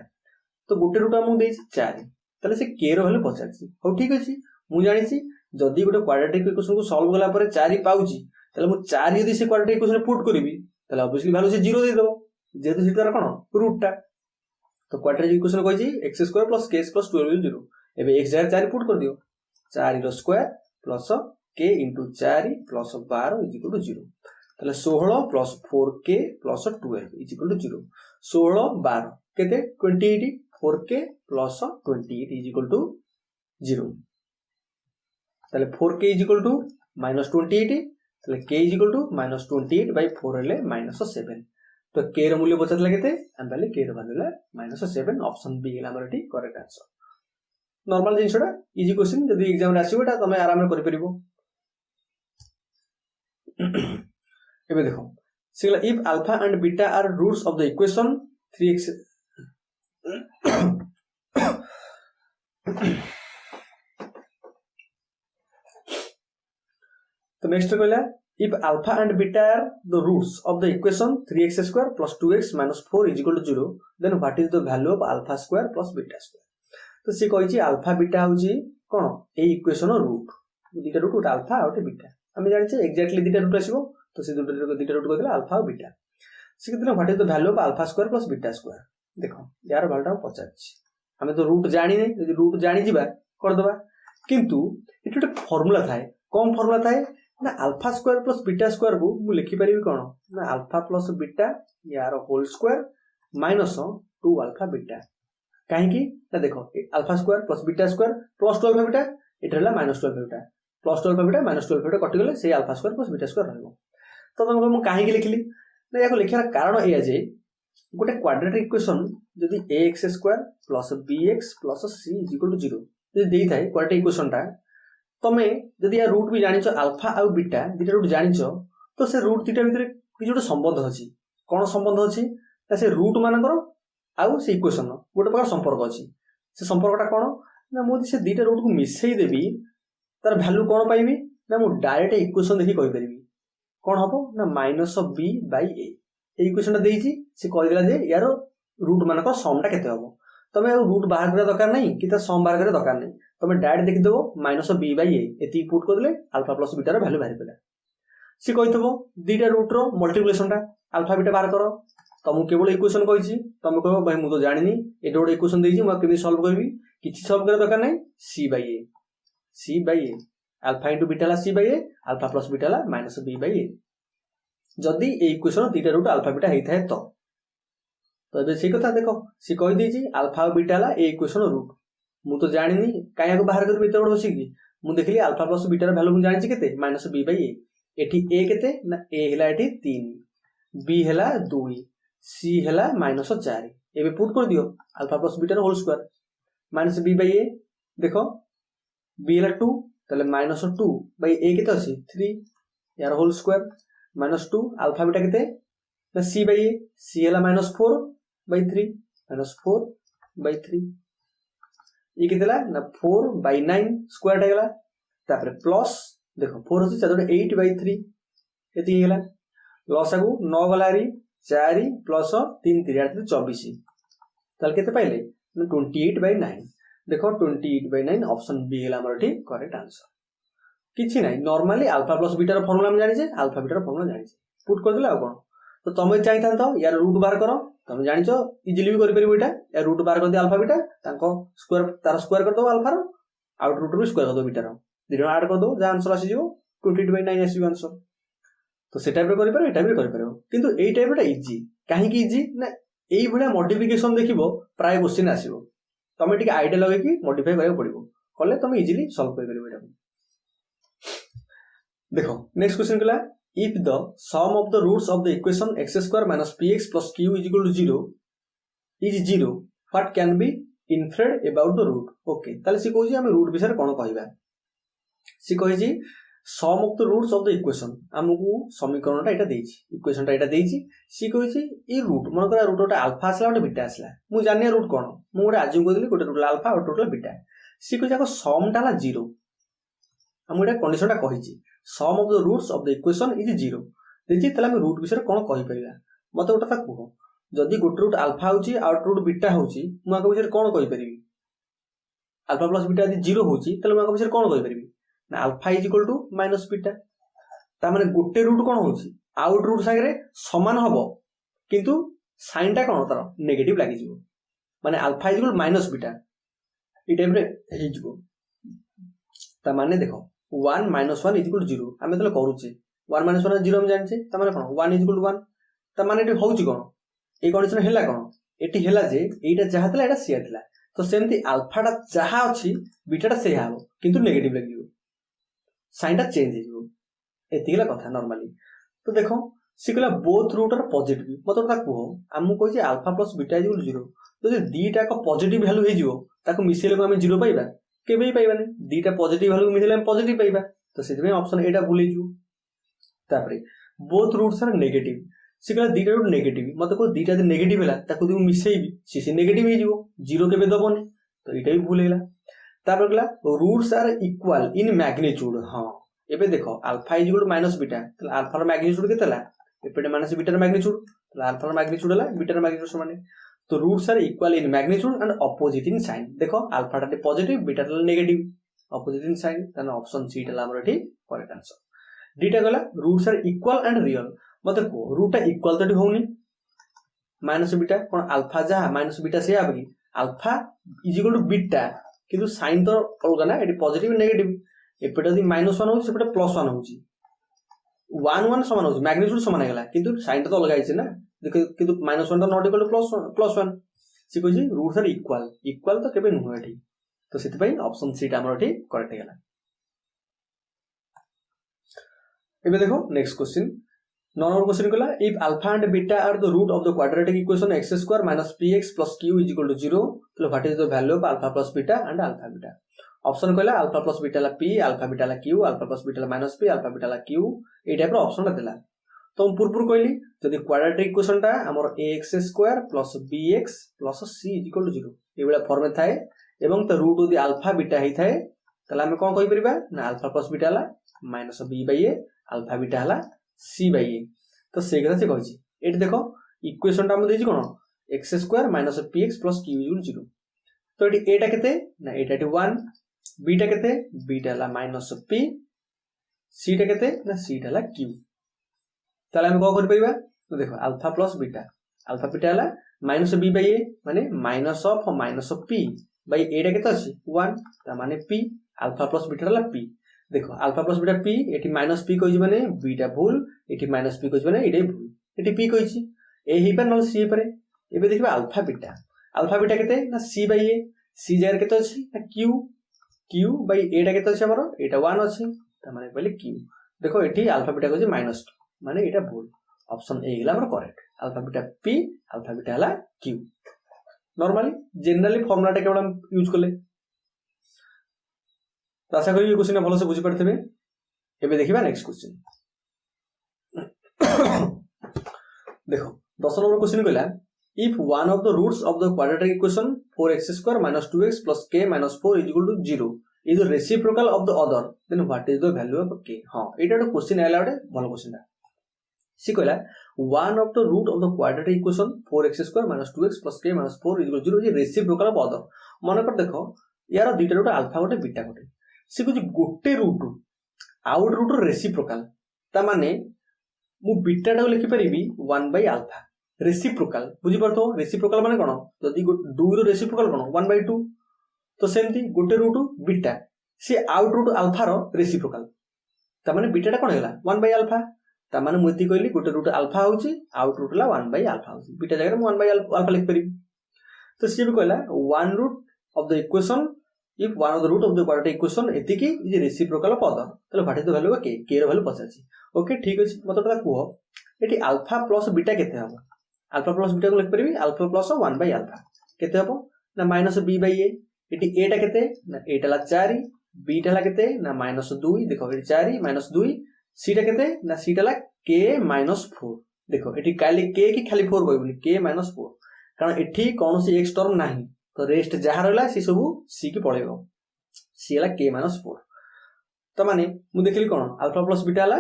तो गोटे रूट हमकु देइछि 4 ताले से k रो हेले पचाछि हो ठीक अछि मु जानि छि जदी गोटे क्वाड्रेटिक इक्वेशन को सॉल्व कला परे 4 पाउछि ताले मु 4 यदि से क्वाड्रेटिक इक्वेशन पुट करबी ताले ऑब्वियसली वैल्यू से 0 दे दबो जेतु सितार कोन रूट टा तो क्वाड्रेटिक इक्वेशन कहिछि x² + kx + 12 इज 0 एबे x जगह 4 पुट कर दियो 4 रो square plus k * 4 + 12 is equal to 0 ताले 16 + 4k + 12 इज इक्वल टू 0 16 12 केते 28 4k + 28 इज इक्वल टू 0 ताले 4k इज इक्वल टू -28 ताले k इज इक्वल टू -28/4 हेले -7 तो k रो मूल्य बचतला केते हम पहले k रो वैल्यू ला -7 ऑप्शन बी गेला हमर एटी करेक्ट आंसर नॉर्मल जिंसडा इजी क्वेश्चन जदी एग्जाम रे आसीबोटा तमे आराम रे करि परिबो एबे देखो सिगला if alpha and beta are roots of the equation 3x तो नेक्स्ट कहला if alpha and beta are the roots of the equation 3x² + 2x - 4 is equal to 0 then what is the value of alpha square plus beta square तो से कहिछि alpha beta होछि कोन ए equation root दिटा root alpha और beta हम जानि छै exactly दिटा root आसीबो तो से दिटा root कहला अल्फा और बीटा से कितना what is the value of alpha square plus beta square देखो यार वैल्यूटा पचाछि हमें तो रूट जानि नै यदि रूट जानि जिबा कर दबा किंतु इटोटे फार्मूला थाए कम फार्मूला थाए ना alpha square plus beta square को मु लिखि परिबी कोन ना अल्फा प्लस बीटा यार whole square minus 2 alpha beta काहे कि ना देखो alpha square plus beta square plus 2 alpha beta एठला minus 2 alpha beta plus 2 alpha beta minus 2 alpha beta कटि गेले से alpha square plus beta square रहबो तो तम मु काहे कि लिखली ना याको लिखिरा कारण एया जे गोटे क्वाड्रेटिक इक्वेशन जदि ax square plus bx plus c is equal to 0 जदि देई थाए क्वाड्रेटिक इक्वेशनटा तमे जदि या रूट भी जानिछ अल्फा आ बीटा दिटा रूट जानिछ तो से रूट दिटा भितर कि जोटे संबंध अछि कोन संबंध अछि से रूट मानकर आउ से इक्वेशन गोटे प्रकार संपर्क अछि से संपर्कटा कोन ना मोदी से दिटा रूट को मिसई देबी तार वैल्यू कोन पाइबी ना मु डायरेक्ट इक्वेशन देखि कहि परिबी कोन हबो ना माइनस b बाय a ए इक्वेशनटा देइछि से कहि दिला जे यार रूट मानकर समटा केते हबो तमे रूट बाहर करे दरकार नहीं कि त सम बाहर करे दरकार नहीं तमे डायरेक्ट देखि देबो माइनस b बाय a एति पुट कर देले अल्फा प्लस बीटा रो वैल्यू बाहर पेला से कहितबो दिटा रूट रो मल्टीप्लिकेशनटा अल्फा बीटा बाहर करो तमु केवल इक्वेशन कहिछि तमे कहबो भाई मु तो जानिनी एटा गोटे इक्वेशन देइछि म केबे सॉल्व करबी किछि सॉल्व करे दरकार नहीं c by a alpha into beta ला c by a alpha plus beta ला माइनस b बाय a जदि ए इक्वेशन दिटा रूट अल्फा बीटा हेइ थाए तो एबे से कथा देखो से कहि देछि अल्फा और बीटा ला ए इक्वेशन रूट मु तो जानिनी काया को बाहर करबी एते बड बसी कि मु देखली अल्फा प्लस बीटा रो वैल्यू मु जानिछि केते माइनस b बाय a एठी a केते ना a हेला एठी 3 b हेला 2 c हेला माइनस 4 एबे पुट कर दियो अल्फा प्लस बीटा रो whole square minus b by a देखो b हेला 2 तले माइनस 2 बाय a केते अछि 3 यार whole square minus 2 alpha beta केते ना c बाय a c हेला माइनस 4 बाय 3 माइनस 4 बाय 3 ये केतेला ना 4 बाय 9 स्क्वायर हेला तापर प्लस देखो 4 अछि चादोटे 8 बाय 3 एति हेला लॉस आगु 9 गलारी 4 प्लस 3 3 8 24 ताल केते पाइले ना 28 बाय 9 देखो 28 बाय 9 ऑप्शन बी हेला हमर ठीक करेक्ट आंसर किछि नाही नॉर्मली अल्फा प्लस बीटा रो फार्मूला हम जानि जे अल्फा बीटा रो फार्मूला जानि जे पुट कर दिला आ कोन तो तमे चाहिथान तो यार रूट बाहर करो तमे जानि छ इजीली भी करि परिबो एटा या रूट बाहर कर दे अल्फा बीटा ताको स्क्वायर तार स्क्वायर कर दो अल्फा रो आउट रूट भी स्क्वायर कर दो बीटा रो दिनो ऐड कर दो जा आंसर आसी जिवो 28 बाय 9 आसी आंसर तो से टाइप रे करि पारो एटा भी करि पारो किंतु एई टाइप रे इजी काहे कि इजी ना एई भलिया मॉडिफिकेशन देखिबो प्राय क्वेश्चन आसीबो तमे ठीक आइडिया लगे कि मॉडिफाई करबो पड़िबो कले तमे इजीली सॉल्व कर परिबो एटा देखो नेक्स्ट क्वेश्चन कला if the sum of the roots of the equation x square minus px plus q is equal to 0 is 0 what can be inferred about the root okay ताले से कहूची हम root विषय कोन कहबा से कहजी sum of the roots of the equation हमकु समीकरणटा एटा देछि इक्वेशनटा एटा देछि से कहजी ए root मन करा रूटटा अल्फा आसला और बीटा आसला मु जानिया रूट कोन मु गोटे आजु कहली गोटे रूट अल्फा और रूट बीटा से कहजा को समटा ला 0 हम एटा कंडीशनटा कहिछि sum of the roots of the equation is 0 देखि तला हम रूट विषय कोन कहि परिबा मते ओटा ता कहो जदि गोटे रूट अल्फा होची और रूट बीटा होची मु आको विषय कोन कहि परिबी अल्फा प्लस बीटा यदि 0 होची तले मु आको विषय कोन कहि परिबी ना alpha is equal to minus beta ता माने गोटे रूट कोन होची आउट रूट संगे समान हबो किंतु साइन ता कोन तार नेगेटिव लागि जिवो माने alpha is equal minus beta E time रे हे जिवो ता माने देखो 1 minus 1 is equal to 0 आमे तले करूचे 1 minus 1 0 हम जानचे त माने कोन 1 is equal to 1 त माने एटी होउची कोन a condition Hella cone eighty हेला जे एटा जहा तला एटा सिया तला तो सेमती अल्फा टा जहा अछि बीटा टा सेहा हो किंतु नेगेटिव लागियो साइन टा चेंज हिजो एतिला कथा नॉर्मली तो देखो सिकला बोथ रूट आर पॉजिटिव मतलब ता को हमु कहै जे alpha plus beta is equal to 0 तो जे दीटा का पॉजिटिव वैल्यू हिजो ताको मिसेले को हम 0 पाइबा केबे पाइबानी दीटा पॉजिटिव वैल्यू मिसेले हम पॉजिटिव पाइबा तो सेदिमे ऑप्शन एटा भूली जु तापरे बोथ रूट्स आर नेगेटिव सिकला दीटा रूट नेगेटिव मतलब को दीटा जे नेगेटिव होला ताको दि मिसेइबी से नेगेटिव हे जिवो 0 केबे दबोनी तो एटा भी भूलेला तापर गला roots are equal in magnitude हां एबे देखो alpha is equal to minus beta तो अल्फा रो मैग्नीट्यूड केतला एपटे माइनस बीटा रो मैग्नीट्यूड तो अल्फा रो मैग्नीट्यूड होला बीटा रो मैग्नीट्यूड समान तो roots are equal in magnitude and opposite in sign देखो अल्फा टा पॉजिटिव बीटा टा नेगेटिव ऑपोजिट इन साइन तन ऑप्शन सी टा हमर ठीक करेक्ट आंसर डीटा गला roots are equal and real मतलब को रूट इक्वल तो होनी माइनस बीटा कोन अल्फा जा माइनस बीटा से आबगी alpha is equal to beta किंतु साइन तो अलगा ना एटी पॉजिटिव नेगेटिव एपटे यदि -1 हो सेपटे +1 होची 1 1 समान होची मैग्नीट्यूड समान हेला किंतु साइन तो अलगा हिचे ना देखो किंतु -1 तो नॉट इक्वल टू +1 से कहै रूट्स आर इक्वल तो केबे नुह एठी तो सेति पई ऑप्शन सी टा हमर एठी करेक्ट हेला एबे देखो नेक्स्ट क्वेश्चन 9 नंबर क्वेश्चन कहला if alpha and beta are the root of the quadratic equation x square minus px plus q is equal to 0 तो what is the value of alpha plus beta and alpha beta option कहला alpha plus beta ला p alpha beta ला q alpha plus beta ला minus p alpha beta ला q ए type रो option देला तो हम पूर्व कहली जदि क्वाड्रेटिक इक्वेशन टा हमर ax square plus bx plus c is equal to 0 ए बेला फॉर्म में थाए एवं त रूट यदि अल्फा बीटा ही थाए तला हम कोन कहि परिबा ना अल्फा प्लस बीटा ला minus b by a alpha beta हला c बाय a तो से कथा से कहिछि एठी देखो इक्वेशन टा हम देछि कोन x square minus px plus q is 0 तो एठी a टा केते ना एटा 1 b टा केते b टा ला माइनस p c टा केते ना c टा ला q ताले हम को कर परिबा तो देखो अल्फा प्लस बीटा हला माइनस b बाय a माने minus of p by a टा केते अछि 1 ता माने p अल्फा प्लस बीटा हला p देखो अल्फा प्लस बीटा p एठी माइनस p कहि माने बीटा भूल एठी माइनस p कहि माने एठी भूल एठी p कहिछि ए ही पर नल c पर एबे देखबा अल्फा बीटा केते ना c बाय a c जगह केते अछि ना q बाय a टा केते अछि हमरो एटा 1 अछि त माने पहले q देखो एठी अल्फा बीटा कहि माइनस माने एटा भूल ऑप्शन ए गेला हमरो correct alpha beta p alpha beta हला q नॉर्मली जनरली फार्मूला टा केवल हम यूज करले तो आशा करी क्वेश्चन भलो से बुझी पड़थबे एबे देखिबा नेक्स्ट क्वेश्चन देखो 10 नंबर क्वेश्चन कहला if one of the roots of the quadratic equation 4x² - 2x + k - 4 = 0 is the reciprocal of the other then what is the value of k हां एटा तो क्वेश्चन आइला ओटे भलो क्वेश्चन सी कहला one of the root of the quadratic equation 4x² - 2x + k - 4 = 0 is reciprocal of other मन कर देखो यार दुईटा रूट अल्फा गोटे बीटा गोटे से कुछ गोटे रूट आउट रूट रेसिप्रोकल ता माने मु बीटा टा लिखि परिबी 1/α रेसिप्रोकल बुझी परतो रेसिप्रोकल माने कोन जदी 2 रो रेसिप्रोकल कोन 1/2 तो सेमती गोटे रूट बीटा से आउट रूट अल्फा रो रेसिप्रोकल ता माने बीटा टा कोन हैला 1/α ता माने मु एति कहली गोटे रूट अल्फा होची आउट रूट ला 1/α होची बीटा जगह मु 1/α लिखि परिबी तो सी भी कहला one root of the equation if one of the root of the quadratic equation एतिकी is reciprocal of other तले व्हाट इज द वैल्यू के k रो वैल्यू पचाछि ओके ठीक अछि मत तोरा कुह एटी अल्फा प्लस बीटा केते हबो अल्फा प्लस बीटा को लिख परबी अल्फा प्लस 1/α केते हबो ना माइनस b बाय a एटी a टा केते ना a टा ला 4 b टा ला केते ना -2 देखो एटी 4 -2 c टा केते ना c टा ला k - 4 देखो एटी खाली k की खाली 4 कहबनी k - 4 कारण एठी कोनोसी x टर्म नाही तो रेस्ट जहा रहला सी सब सी की पळेबो सी हला k - 4 त माने मु देखली कोन अल्फा प्लस बीटा हला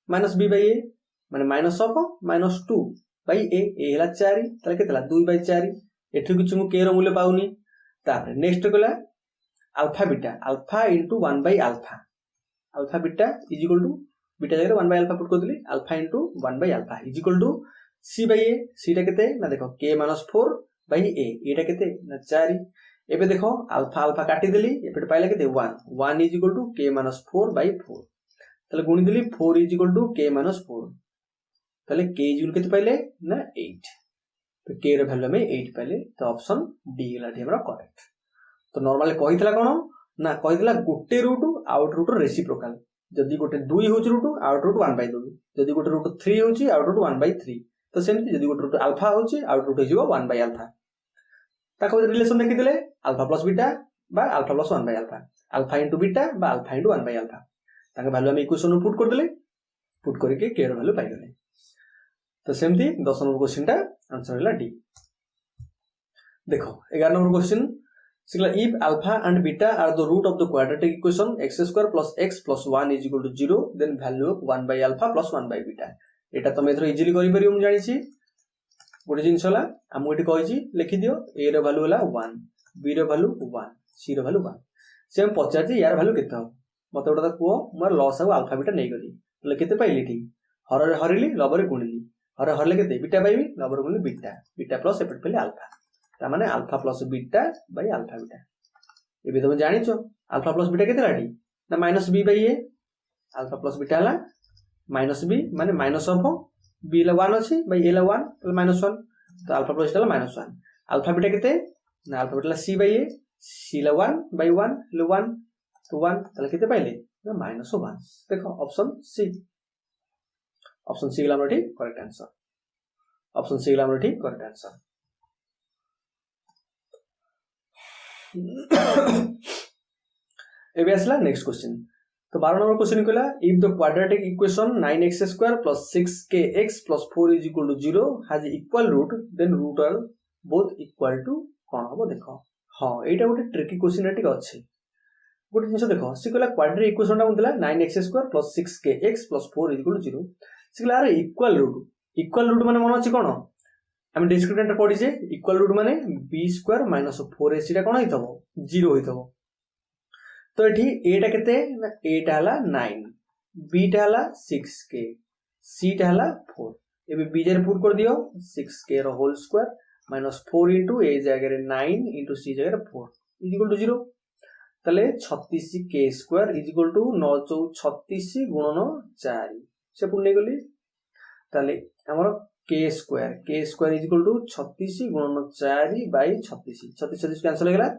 -b बाय a माने minus of -2 by a a हला 4 तले केतला 2/4 एठु किछु मु k रो मूल्य पाउनी तापर नेक्स्ट कला alpha beta alpha * 1/α alpha beta is equal to beta जगह 1/α पुट करदली alpha * 1/α is equal to c by a c टा केते ना देखो k - 4 बाय a एटा केते ना 4 एबे देखो अल्फा अल्फा काटी देली एपे पाइला केते 1 is equal to k - 4 by 4 तले गुणी देली 4 इज इक्वल टू k - 4 तले k इज इक्वल केते पाइले ना 8 तो k रो वैल्यू में 8 पाइले तो ऑप्शन डी गेला ठी हमरा करेक्ट तो नॉर्मली कहितला कोन ना कहितला गोटे रूट आउट रूट रेसिप्रोकल जदी गोटे 2 होची रूट आउट रूट 1/2 जदी गोटे रूट 3 होची आउट रूट 1/3 तो सेमती जदी गोटे रूट अल्फा होची आउट रूट होजिबो 1/α ताको रिलेशन देखि देले अल्फा प्लस बीटा बा alpha plus 1/α alpha into beta बा अल्फा इनटू 1/α ताके वैल्यू हम इक्वेशन में पुट कर देले पुट करके k रो वैल्यू पाइ गेले तो सेमती 10 नंबर क्वेश्चन टा आंसर हैला डी देखो 11 नंबर क्वेश्चन सिगला if alpha and beta are the root of the quadratic equation x² + x + 1 = 0 then value of 1/α + 1/β एटा तमे एथरो इजीली करि परियो हम जानि छी गोटे जिनस हला हम एठी कहि छी लिखि दियो a रो वैल्यू हला 1 b रो वैल्यू 1 c रो वैल्यू 1 से हम पचार छी यार वैल्यू केते हो मते ओटा को मोर लॉस हो अल्फा बीटा नै गली तले केते पाइली ठी हर हरिली लबरे गुणिली हर हरले केते बीटा पाइबी लबरे गुणिली बीटा प्लस एपट पले अल्फा ता माने alpha plus beta by alpha beta एबे तुम जानि छो अल्फा प्लस बीटा केते लाठी ना -b by a alpha plus beta हला -b माने माइनस ऑफ b ला 1 अछि बाय a ला 1 तो -1 तो अल्फा प्लस बीटा ला -1 अल्फा बीटा केते ना अल्फा बीटा ला c बाय a c ला 1 बाय 1 ला 1 तो 1 तले केते पाइले ना -1 देखो ऑप्शन सी ऑप्शन सी गला हमर करेक्ट आंसर ऑप्शन सी गला हमर करेक्ट आंसर एबे आसला नेक्स्ट क्वेश्चन तो 12 नंबर क्वेश्चन कहला if the quadratic equation 9x² + 6kx + 4 = 0 has equal root then root are both equal to कोन हबो देखो हां एटा गोटे ट्रिकी क्वेश्चन एटिक अछि गोटे जिंस देखो से कहला क्वाड्रेटिक इक्वेशन ता मुतला 9x² + 6kx + 4 = 0 से कहला अरे इक्वल रूट माने मन अछि कोन हम डिस्क्रिमिनेंट पढी जे इक्वल रूट माने b² - 4ac टा कोन होइतबो 0 होइतबो तो एठी a टा केते ना a टा हला 9 b टा हला 6k c टा हला 4 एबे b जरे पुट कर दियो 6k row whole square -4 * a जगह रे 9 * c जगह रे 4 = 0 तले 36k² = 936 गुणन 4 से पुणे गली तले हमर k² = 36 गुणन 4 / 36 36 कैंसिल हो गेला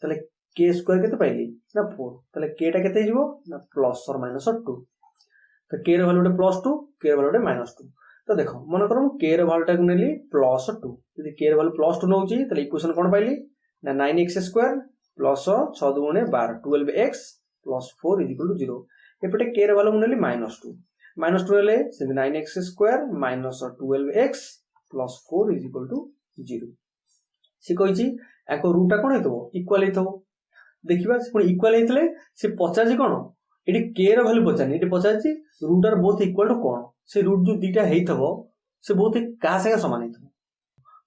तले k² केते पाइली ना 4 तले k टा केते हिजबो ना +or -2 तो k रो वैल्यू +2 k रो वैल्यू -2 तो देखो मन करो k रो वैल्यू टा नेली +2 यदि k रो वैल्यू +2 नउची तले इक्वेशन कोन पाइली ना 9x² + 6 * 12 12x + 4 = 0 एपटे k रो वैल्यू नेली -2 -2 ले से 9x² - 12x + 4 = 0 से कहिची एको रूट टा कोन हेतबो इक्वल हेतबो देखिबा से पुनी इक्वल हेतले से 50 कोन एटी k रो वैल्यू पचानी एटी 50 root are both equal to कोन से रूट जो दीटा हेइथबो से बोथ का से समान हेतबो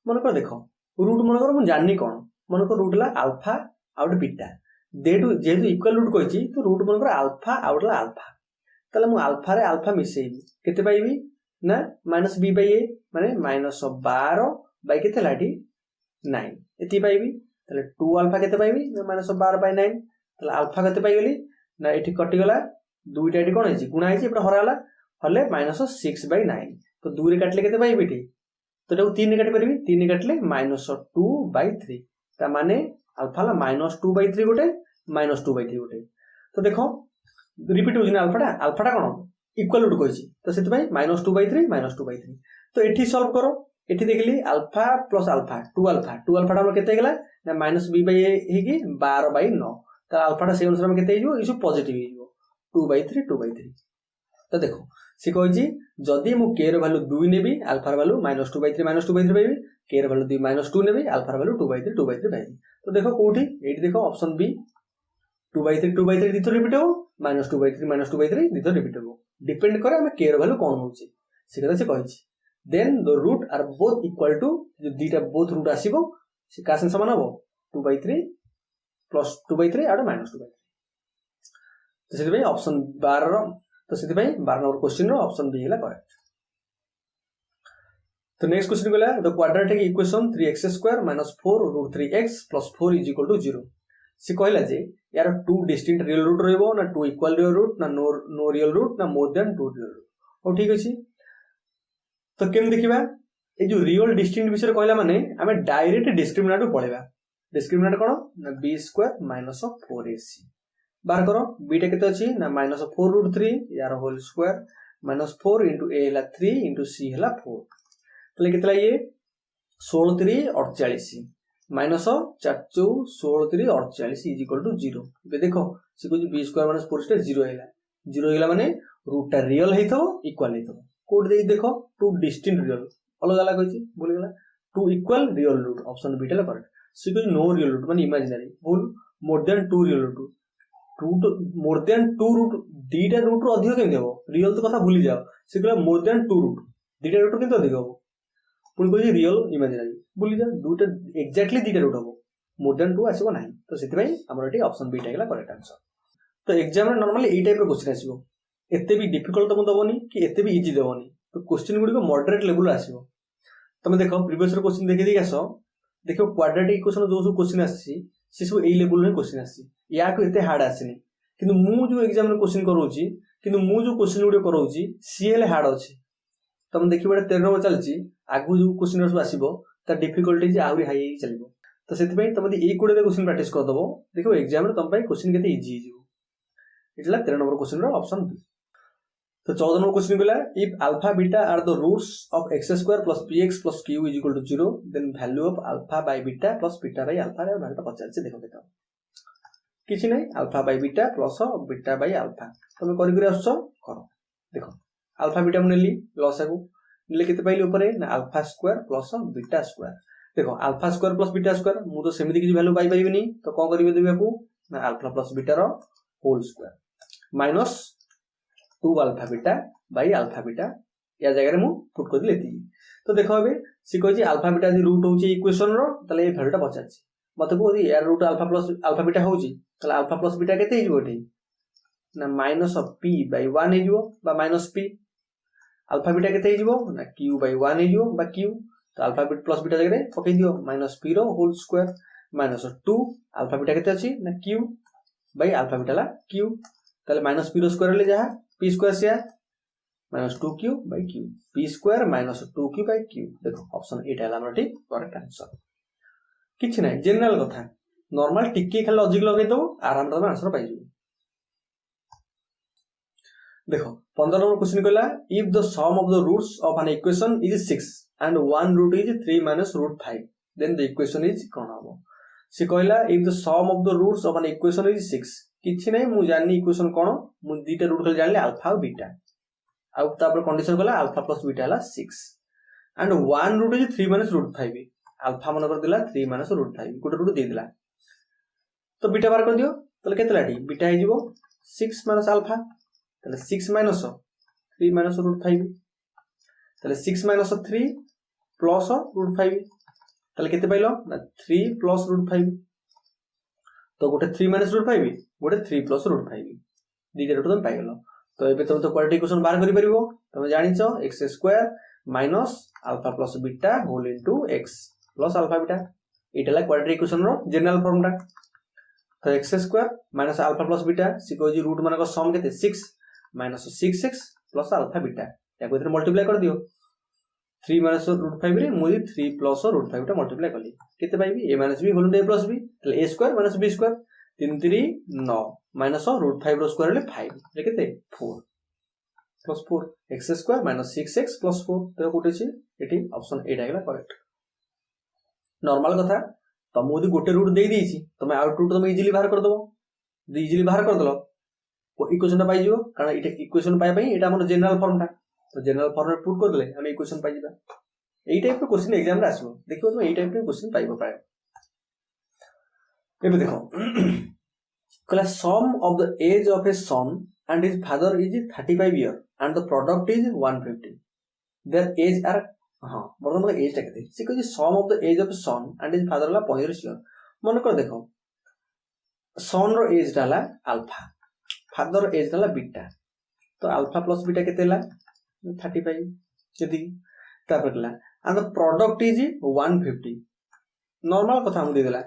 मन को देखो रूट मन को हम जाननी कोन मन को रूट ला अल्फा आउट बीटा जेतु इक्वल रूट कहिची तो रूट मन को अल्फा आउट ला अल्फा तले मु अल्फा रे अल्फा मिसेइबी केते पाइबी ना -b/a माने -12 बाय केते लाठी 9 एती पाइबी तले 2 अल्फा केते पाइबी ना -12/9 तले अल्फा केते पाइगली ना एठी कटि गला दुईटा एठी कोन हेची गुणा हेची एपटा हराला हले -6/9 तो 2 रे काटले केते पाइबी एठी तो एटा 3 रे काटि परबी 3 रे काटले -2/3 ता माने अल्फा ला -2/3 गोटे -2/3 गोटे तो देखो रिपीट होजी ना अल्फा टा कोन इक्वल रूट कहिची तो सेति भाई -2/3 -2/3 तो एठी सॉल्व करो एठी देखली अल्फा प्लस अल्फा 2 अल्फा टा हमर केते गेला ना -b/a हेकी 12/9 त अल्फा टा से अनुसार हम केते हिजो इसु पॉजिटिव हिजो 2/3 तो देखो से कहिची जदी मु k रो वैल्यू 2 नेबी अल्फा रो वैल्यू -2/3 पाइबी k रो वैल्यू -2 नेबी अल्फा रो वैल्यू 2/3 पाइबी तो देखो कोठी एठी देखो ऑप्शन बी 2/3 दिथो रिपीट हो -2/3 दिथो रिपीट हो डिपेंड करे हम k रो वैल्यू कोन होची से कथा से कहिची then the root are both equal to जो दीटा बोथ रूट आसीबो से का से समान हबो 2/3 प्लस 2/3 और -2/3 तो सेति भाई ऑप्शन 12 रो तो सेति भाई 12 नंबर क्वेश्चन रो ऑप्शन बी हैला करेक्ट तो नेक्स्ट क्वेश्चन गला the quadratic equation 3x² - 4 √3x + 4 = 0 से कहला जे यार टू डिस्टिंक्ट रियल रूट रहबो ना टू इक्वल रियल रूट ना नो रियल रूट ना more than two real root ओ ठीक अछि तो केम देखिबा ए जो रियल डिस्टिंक्ट विषय कहला माने हमें डायरेक्ट डिस्क्रिमिनेंट पळेबा डिस्क्रिमिनेंट कोन ना b² - 4ac बार करो b टा केते अछि ना -4 √3 यार होल स्क्वायर -4 * a हला 3 * c हला 4 तले केतला ये 16 3 48 -4 16 3 48 = 0 बे देखो से कुछ b² - 4 * 0 हैला 0 हैला माने रूट टा रियल हेथो इक्वल हेथो कोड दे देखो टू डिस्टिंक्ट रियल अलग अलग होची बोल गेला two equal real root option B टा करेक्ट से कुछ नो रियल रूट माने इमेजिनरी बोल more than two real root two more than two root दीटा रूट रो अधिक केम देबो रियल तो कथा भूली जाओ से कहला मोर देन टू रूट दीटा रूट केम अधिक हो पुन कोइ रियल इमेजिनरी भूली जा दुटा एग्जैक्टली दीटा रूट हो मोर देन 2 आसीबो नाही तो सेति भाई हमर एटी ऑप्शन बी टा गेला करेक्ट आंसर तो एग्जाम रे नॉर्मली ए टाइप रो क्वेश्चन आसीबो एते भी डिफिकल्ट तो दबोनी कि एते भी इजी दबोनी तो क्वेश्चन गुडी को मॉडरेट लेवल आसीबो तमे देखो प्रीवियस रो क्वेश्चन देखि देखि आसो देखो क्वाड्रेटिक इक्वेशन जो जो क्वेश्चन आसी से सब ए लेवल रे क्वेश्चन आसी या को एते हार्ड आसीनी किंतु मु जो एग्जाम रे क्वेश्चन करूची किंतु मु जो क्वेश्चन गुडी करूची सी हेले हार्ड अछि तमे देखिबा 13 नंबर चलची आगु जो क्वेश्चन सब आसीबो ता डिफिकल्टी जे आउरी हाई चलिबो तो सेति भाई तमे ए कोडे क्वेश्चन प्रैक्टिस कर दबो देखो एग्जाम रे तम भाई क्वेश्चन केते इजी हिजो इतला 13 नंबर क्वेश्चन रो ऑप्शन बी तो 14 नंबर क्वेश्चन कहला if alpha beta are the roots of x square plus px plus q is equal to 0 then value of alpha by beta plus beta by alpha रे वैल्यूटा पचार देखो देखो किछि नै alpha by beta plus beta by alpha तुम करि करि आछो करो देखो अल्फा बीटा मु नेली लसागु नेले केते पाइली ऊपर ना alpha square plus beta square देखो alpha square plus beta square मु तो सेमिति किछि वैल्यू पाई परिबिनी तो कोन करिवे देबेकू ना अल्फा प्लस बीटा रो whole square minus 2 alpha beta by alpha beta या जगह रे मु पुट कर लेती तो देखो अबे सी कहै छी अल्फा बीटा जी रूट होची इक्वेशन रो तले ए वैल्यूटा पचाछि मते को यार root alpha plus alpha beta होची तले अल्फा प्लस बीटा केते हिजबो एठी ना माइनस ऑफ p बाय 1 हिजबो बा माइनस p अल्फा बीटा केते हिजबो ना q बाय 1 हिजबो बा q तो अल्फा बीटा प्लस बीटा जगह रे पकई दियो माइनस p रो whole square minus 2 alpha beta केते अछि ना q बाय अल्फा बीटा ला q तले माइनस p रो स्क्वायर ले जा p स्क्वायर से minus 2q by q p square minus 2q by q देखो ऑप्शन 8 है हमरा ठीक करेक्ट आंसर किछ नै जनरल कथा नॉर्मल टिके खाली लॉजिक लगे दो आराम से आंसर पाइ जइबो देखो 15 नंबर क्वेश्चन कहला if the sum of the roots of an equation is 6 and one root is 3 minus root 5 then the equation is कोन हबो से कहला if the sum of the roots of an equation is 6 किछि नै मु जाननी equation कोन मु दीटा root खाली जानले अल्फा और बीटा आ तापर कंडीशन कहला अल्फा प्लस बीटा हला 6 and one root is 3 minus root 5 alpha मन कर दिला 3 माइनस रूट 5 कोटे रूट दे दिला तो बीटा बार कर दियो तले केतला डी बीटा हे जिवो 6 माइनस अल्फा तले 6 माइनस 3 माइनस रूट 5 तले 6 माइनस 3 प्लस रूट 5 तले केते पाइलो ना 3 प्लस रूट 5 तो गोटे 3 माइनस रूट 5 गोटे 3 प्लस रूट 5 दीटा रूट तुम पाइलो तो एबे तुम तो क्वाड्रेटिक इक्वेशन बाहर करि परिबो तुम जानिचो x square minus alpha plus beta whole into x plus alpha beta एटाला क्वाड्रेटिक इक्वेशन रो जनरल फॉर्मटा तो x square minus alpha plus beta सिको जी रूट मानको सम केते 6 minus 6x plus alpha beta या कोइथे मल्टीप्लाई कर दियो 3 माइनस रूट 5 रे मुई 3 प्लस रूट 5 टा मल्टीप्लाई करली केते पाइबी a minus b whole into a plus b तले a square minus b square 3 3 9 minus root 5 रो स्क्वायर ले 5 रे केते 4 plus 4 x square minus 6x plus 4 तो कोटे छी एठी ऑप्शन 8 आइला करेक्ट नॉर्मल कथा तुम यदि गोटे रूट दे देछि तुम आउट रूट तुम इजीली बाहर कर दबो इजीली बाहर कर दलो इक्वेशन पाई जिवो कारण इटा इक्वेशन पाई पई एटा हमर जनरल फॉर्म ता तो जनरल फॉर्म में पुट कर दले हम इक्वेशन पाई जिबा एई टाइप रो क्वेश्चन एग्जाम रे आसीबो देखियो तुम एई टाइप रो क्वेश्चन पाइबो प्राय एबे देखो कला sum of the age of a son and his father is 35 year and the product is 150 their age are हां बर्तमान एज टा केते से कहै sum of the age of son and his father ला 35 ईयर मन कर देखो सन रो एज डाला अल्फा फादर एज डाला बीटा तो अल्फा प्लस बीटा केते ला 35 यदि तापर ला and the product is 150 normal कथा हम दे देला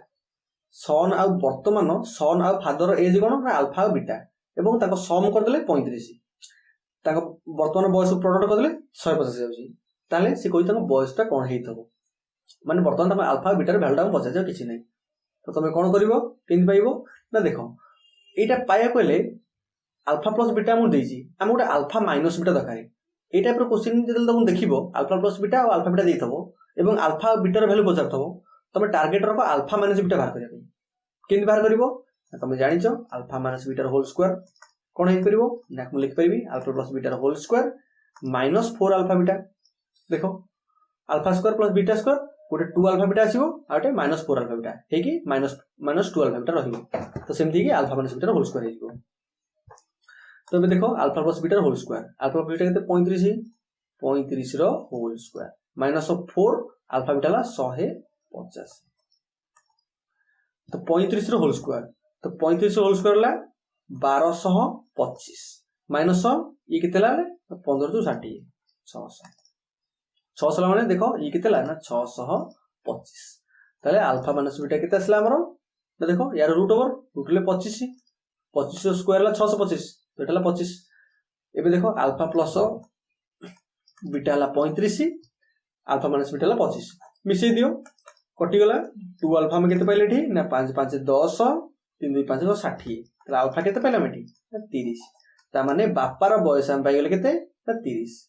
सन आ वर्तमान सन आ फादर एज कोन ना अल्फा और बीटा एवं ताको सम कर देले 35 ताको वर्तमान बयस प्रोडक्ट कर देले 150 जाउची ताले से कोइ ताको बयसटा कोन हेइथबो माने वर्तमान ताको अल्फा बीटा रे वैल्यूटा हम पछा जाउ किछि नै तो तमे कोन करिवो किन पाइबो ना देखो एटा पाया पले अल्फा प्लस बीटा हम देछि हम गोटे अल्फा माइनस बीटा दरकार ए टाइप रो क्वेश्चन जदि तुम देखिबो अल्फा प्लस बीटा और अल्फा बीटा देइथबो एवं अल्फा बीटा रो वैल्यू पछारथबो तमे टारगेट रखो अल्फा माइनस बीटा बाहर करिया किन बाहर करिवो तमे जानिचो अल्फा माइनस बीटा रो होल स्क्वायर कोन हे करिवो ना हम लिख परिबी अल्फा प्लस बीटा रो whole square minus 4 alpha beta देखो alpha square plus beta square गोटे 2 अल्फा बीटा आसीबो आटे माइनस 4 अल्फा बीटा हे कि माइनस 2 अल्फा बीटा रहिबो तो सेमति कि अल्फा माइनस बीटा रो होल स्क्वायर हेजिबो तो ଏବେ देखो अल्फा प्लस बीटा रो whole square alpha plus beta केते 35 रो whole square minus 4 alpha beta ला 150 तो 35 रो होल स्क्वायर तो 35 रो होल स्क्वायर ला 1225 माइनस ये केते ला 15 to 60 600 माने देखो ये केते ला ना 625 ताले अल्फा माइनस बीटा केते असला हमरो तो देखो यार रूट ओवर रूट ले 25 रो स्क्वायर ला 625 तो एटा ला 25 एबे देखो अल्फा प्लस बीटा ला 35 अल्फा माइनस बीटा ला 25 मिसै दियो कटि गला 2 अल्फा में केते पाइले ठी ना 5 5 10 3 2 5 60 तला अल्फा केते पाइला मेठी 30 ता माने बापार बयस हम पाइगले केते 30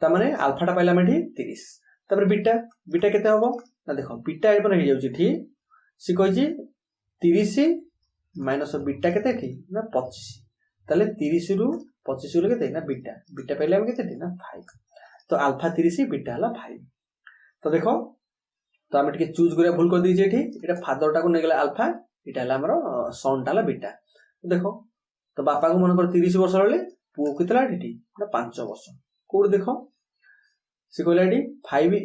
ता माने अल्फाटा पाइला हम एठी 30 तापर बीटा बीटा केते हबो ना देखो बीटा एपर हे जाउची ठी सी कहिची 30 माइनस बीटा केते ठी ना 25 ताले 30 रु 25 रु केते ना बीटा बीटा पाइले हम केते ना 5 तो अल्फा 30 बीटा हला 5 तो देखो तो हम टिके चूज करिया भूल कर दी जे एठी एटा फादर टा को नै गेला अल्फा एटा हला हमरो सन टा हला बीटा देखो तो बापा को मन कर 30 वर्ष रहले पुओ कितला एठी ना 5 वर्ष कोड देखो से कहला एठी 5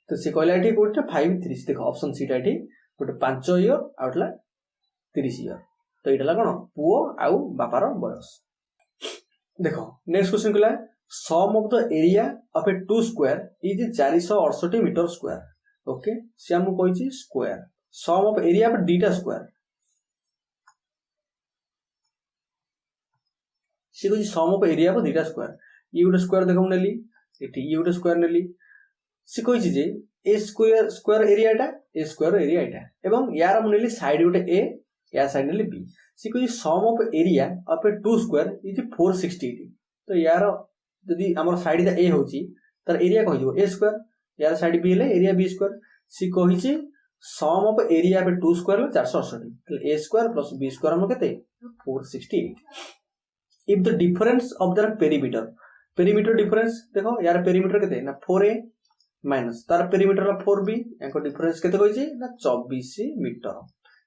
तो से कहला एठी कोड 5 30 देखो ऑप्शन सी टा एठी कोड 5 ईयर आउटला 30 ईयर तो एटा ला कोन पुओ आउ बापार बयस देखो नेक्स्ट क्वेश्चन कहला sum of the area of a 2 square is 468 metre square okay से हम कहिची square sum of area of डीटा स्क्वायर से कहिची सम ऑफ एरिया ऑफ डीटा स्क्वायर ये गोटे स्क्वायर देखो नेली एठी ये गोटे स्क्वायर नेली से कहिची जे ए स्क्वायर स्क्वायर एरियाटा ए स्क्वायर एरियाटा एवं यार हम नेली साइड गोटे ए या साइड नेली बी से कहिची sum of area of a 2 square is 468 तो यार जदि हमर साइड दा ए होची तर एरिया कहि जो ए स्क्वायर यार साइड बी ले एरिया बी स्क्वायर सी कहिची sum of area of 2 square 468 तो A square plus B square हम केते 468 if the difference of the perimeter difference देखो यार पेरीमीटर केते ना 4a माइनस तार पेरीमीटर ला 4b एको डिफरेंस केते कहिची ना 24 मीटर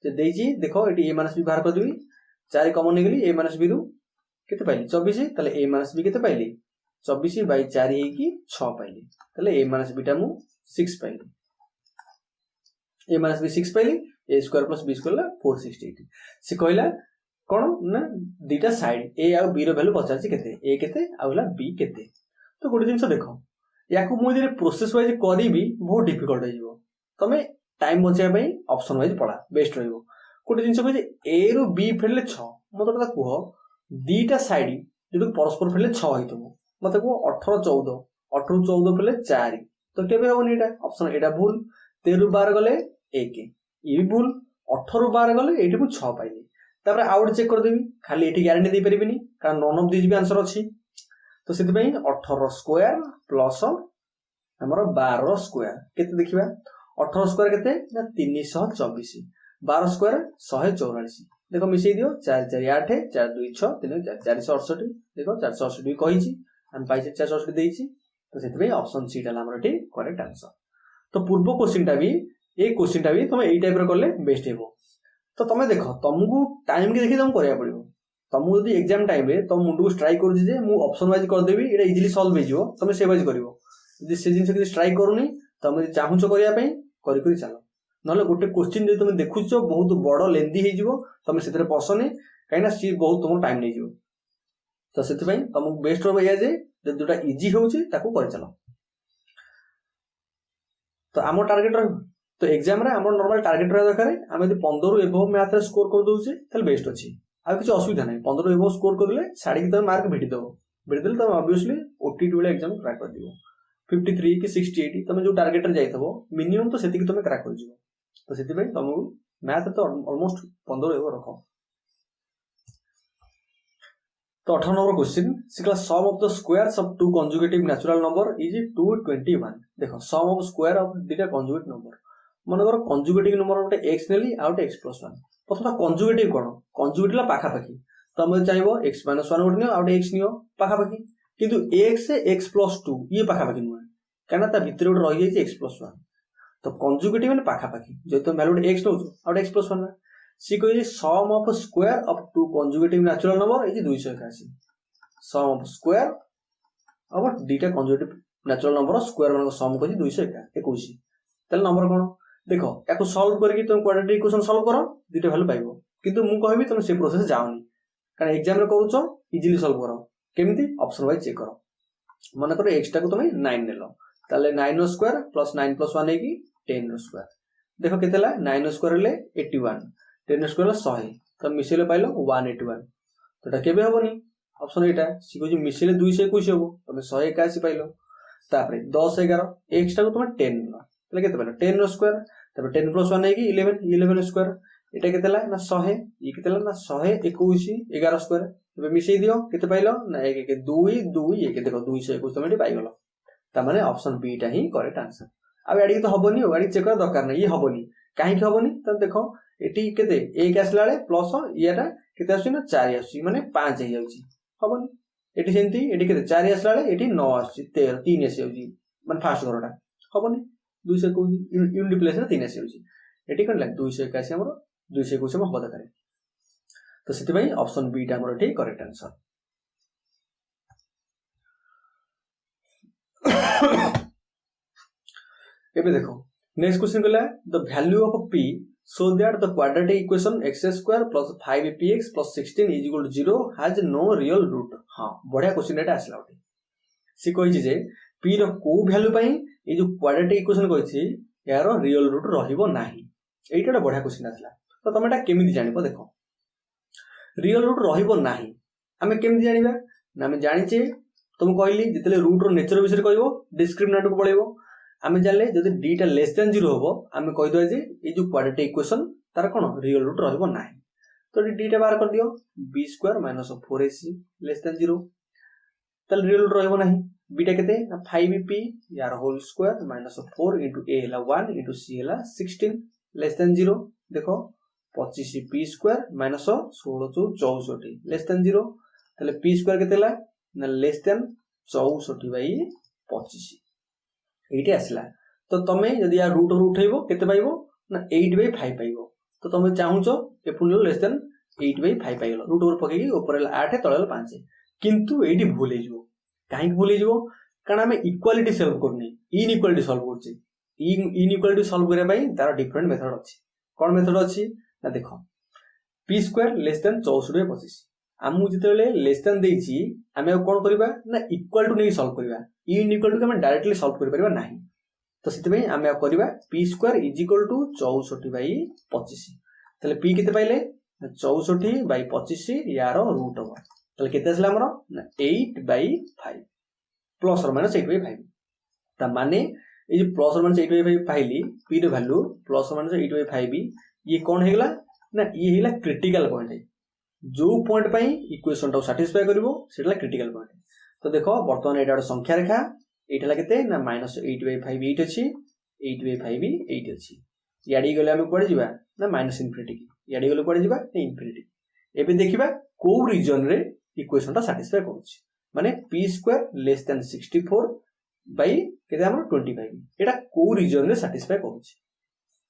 जे देजी देखो एटी a माइनस b बाहर कर देबी 4 कॉमन ने गेली a माइनस b रु केते पाइली 24 तले a माइनस b केते पाइली 24 बाई 4 हे की 6 पाइली तले a माइनस b टा मु 6 पाइली a माइनस b 6 पाइली a square plus b square ला 468 से कहला कोन ना दीटा साइड a आ b रो वैल्यू पचासी केते a केते आउला b केते तो गोटे जिंस देखो याकू मु जे प्रोसेस वाइज करिबी बहुत डिफिकल्ट हो जिवो तमे टाइम बचाय पई ऑप्शन वाइज पड़ा बेस्ट रहइबो गोटे जिंस कहै a रो b फेरले 6 मत कथा कुहो दीटा साइड जदि परस्पर फेरले 6 होइतबो मत को 18 14 फेरले 4 तो केबे होनी एटा ऑप्शन एटा भूल 13 ରୁ 12 गले 1 ई भूल 18 ରୁ 12 गले एठी को 6 पाइली तापर आउट चेक कर देबी खाली एठी गारंटी दे परिबिनी कारण नन ऑफ दिस भी आंसर अछि तो सेति पई 18 स्क्वायर प्लस हमर 12 स्क्वायर केते देखिबा 18 स्क्वायर केते ना 324 12 स्क्वायर 144 देखो मिसई दियो 4 4 8 4 2 6 3 4 468 देखो 468 कहि छी हम पाइसे 468 देइछि तो सेति पई ऑप्शन सी टा हमर एठी करेक्ट आंसर तो पूर्व क्वेश्चन टा भी ए क्वेश्चन टा भी तुम एई टाइप रे करले बेस्ट हेबो तो तुम देखो तुमको टाइम के देखि तुम करिया पड़िबो तुमको यदि एग्जाम टाइम रे तुम मुंड को स्ट्राइक करू जे मु ऑप्शन वाइज कर देबी एटा इजीली सॉल्व हो जिवो तुम से वाइज करिवो यदि से जिंस के स्ट्राइक करूनी तुम यदि चाहूचो करिया पई करि करि चलो नले गोटे क्वेश्चन जे तुम देखुचो बहुत बड़ लेंदी हे जिवो तुम सेतरे पसने काइना सी बहुत तुम टाइम नै जिवो तो सेति पई तुमको बेस्ट रहबो या जे जोटा इजी होउची ताको करि चलो तो आम टार्गेट रह तो एग्जाम रे आम नॉर्मल टार्गेट रह दरकार हम यदि 15 रु एबव मैथ रे स्कोर कर दोउचे तले बेस्ट अछि आ किछ असुविधा नै 15 रु एबव स्कोर करले साडी के त मार्क भेटि देले त ऑब्वियसली ओटीटी वाला एग्जाम क्रैक कर दिबो 53 कि 68 तमे जो टारगेट रे जाइतबो मिनिमम तो सेति कि तमे क्रैक कर जिवो तो सेति पई तमु मैथ तो ऑलमोस्ट 15 एबव रखो तो 18 नंबर क्वेश्चन सिकला sum of the squares of two conjugative natural number is 221 देखो सम ऑफ स्क्वायर ऑफ दुटा कंजुगेट नंबर मन कर कंजुगेटिव नंबर गोटे x नेली आउट x + 1 प्रथम कंजुगेटिव कोन कंजुगेटिव ला पाखा पाखी तमे चाहबो x - 1 गोटे नियो आउट x नियो पाखा पाखी किंतु x से x + 2 ये पाखा पाखी नुय काना ता भीतर गोटे रहि जाई x + 1 तो कंजुगेटिव माने पाखा पाखी जे तो वैल्यू x नो आउट x + 1 सी कहि sum of square of two conjugative natural number is 281 sum of square of दुटा कंजुगेटिव नेचुरल नंबर स्क्वायर मानको सम कहि 221 तले नंबर कोन देखो याको सॉल्व करके तुम क्वाड्रेटिक इक्वेशन सॉल्व करो दुटा वैल्यू पाइबो किंतु मु कहबी तुम से प्रोसेस जाओनी कारण एग्जाम रे करूचो इजीली सॉल्व करो केमिति ऑप्शन वाइज चेक करो मन करो x टा को तुम 9 नेलो ताले 9 रो स्क्वायर प्लस 9 + 1 हेकी 10 रो स्क्वायर देखो केतेला 9 रो स्क्वायर ले 81 10 रो स्क्वायर 100 तो मिसेले पाइलो 181 तो एटा केबे होबनी ऑप्शन एटा सी को जे मिसेले 221 होबो तुम 181 पाइलो तापरे 10 11 x टा को तुम 10 नेलो तले केते पाइलो 10 रो स्क्वायर तब 10 + 1 हेकी 11 11 स्क्वायर एटा केतेला ना 100 ये केतेला ना 121 11 स्क्वायर एबे मिसई दियो केते पाइलो ना 1 1 2 2 ये के देखो 221 तमे पाइ गलो ता माने ऑप्शन बी टा ही करेक्ट आंसर अब एडी तो हबोनी ओ एडी चेक कर दरकार नै ये हबोनी काहे के हबोनी त देखो एटी केते 1 आसला ले प्लस येटा केते आसी ना 4 आसी माने 5 हे जाउची हबोनी एटी सेंती एटी केते 4 आसला ले एटी 9 आसी 13 3 आसी जाउची माने फास्ट करटा हबोनी 200 को यूनिट प्लेस रे 3 आसी जाउची एटी कोन लाग 281 हमरो 221 हम हबो दरकार तो सेति भाई ऑप्शन बी टा हमरो ठीक करेक्ट आंसर एबे देखो नेक्स्ट क्वेश्चन कहला the value of p so that the quadratic equation x square plus 5px plus 16 is equal to 0 has no real root हां बढ़िया क्वेश्चन एटा आसला ओटे सी कहि जे p रो को वैल्यू पई ए जो क्वाड्रेटिक इक्वेशन कहि छी यार रियल रूट रहिबो नाही एटा बढ़िया क्वेश्चन आसला तो तमे एटा केमिति जानिबो देखो रियल रूट रहिबो नाही हमें केमिति जानिबा ना हमें जानि जे तुम कहली जितले रूट रो नेचर विषय कहबो डिस्क्रिमिनेंट को पळेबो आमे जानले जदि d टा लेस देन 0 होबो आमे कहि दो जे ए जो क्वाड्रेटिक इक्वेशन तार कोन रियल रूट रहबो नाही तो d टा बाहर कर दियो b square minus 4ac less than 0 तल रियल रूट रहबो नाही b टा केते 5p यार whole square minus 4 into a हला 1 into c हला 16 लेस देन 0 देखो 25p square minus 16 to 64 less than 0 तले p स्क्वायर केतेला ना लेस देन 64 बाय 25 एटी आसला तो तमे यदि या रूट उठेबो केते पाइबो ना 8/5 पाइबो तो तमे चाहुचो ए पुनी लेस देन 8/5 पाइलो रूट ओवर पकेकी ऊपर 8 तळे 5 किंतु एटी भूल हेजो काहे भूल हेजो कारण हमें इक्वालिटी सॉल्व करनी इनइक्वालिटी सॉल्व करछि इनइक्वालिटी सॉल्व करे भाई तार डिफरेंट मेथड अछि कोन मेथड अछि ना देखो p स्क्वायर लेस देन 64/25 आमु जितेले लेस देन देछि हमें कोन करबा ना इक्वल टू नै सॉल्व करबा इनइक्वल टू के हम डायरेक्टली सॉल्व कर परबा नाही तो सेति भाई हमें करबा p square is equal to 64/25 तले p केते पाइले 64/25 यार रूट हो तले केते असला हमरो ना 8/5 प्लस और माइनस 8/5 ता माने ए जे प्लस और माइनस 8/5 पाइली p रो वैल्यू प्लस और माइनस 8/5 ये कोन हेगला ना ये हेला क्रिटिकल पॉइंट है जो पॉइंट पई इक्वेशन टा सैटिस्फाई करबो सेटला क्रिटिकल पॉइंट तो देखो वर्तमान एटा संख्या रेखा एटा केते ना -8/5 8 अछि 8/5 8 अछि याडी गले हम कोड जिबा ना -इनफिनिटी याडी गले कोड जिबा ना इनफिनिटी एबे देखिबा को रीजन रे इक्वेशन टा सैटिस्फाई करूछि माने p square less than 64 by केते हमर 25 एटा को रीजन रे सैटिस्फाई करूछि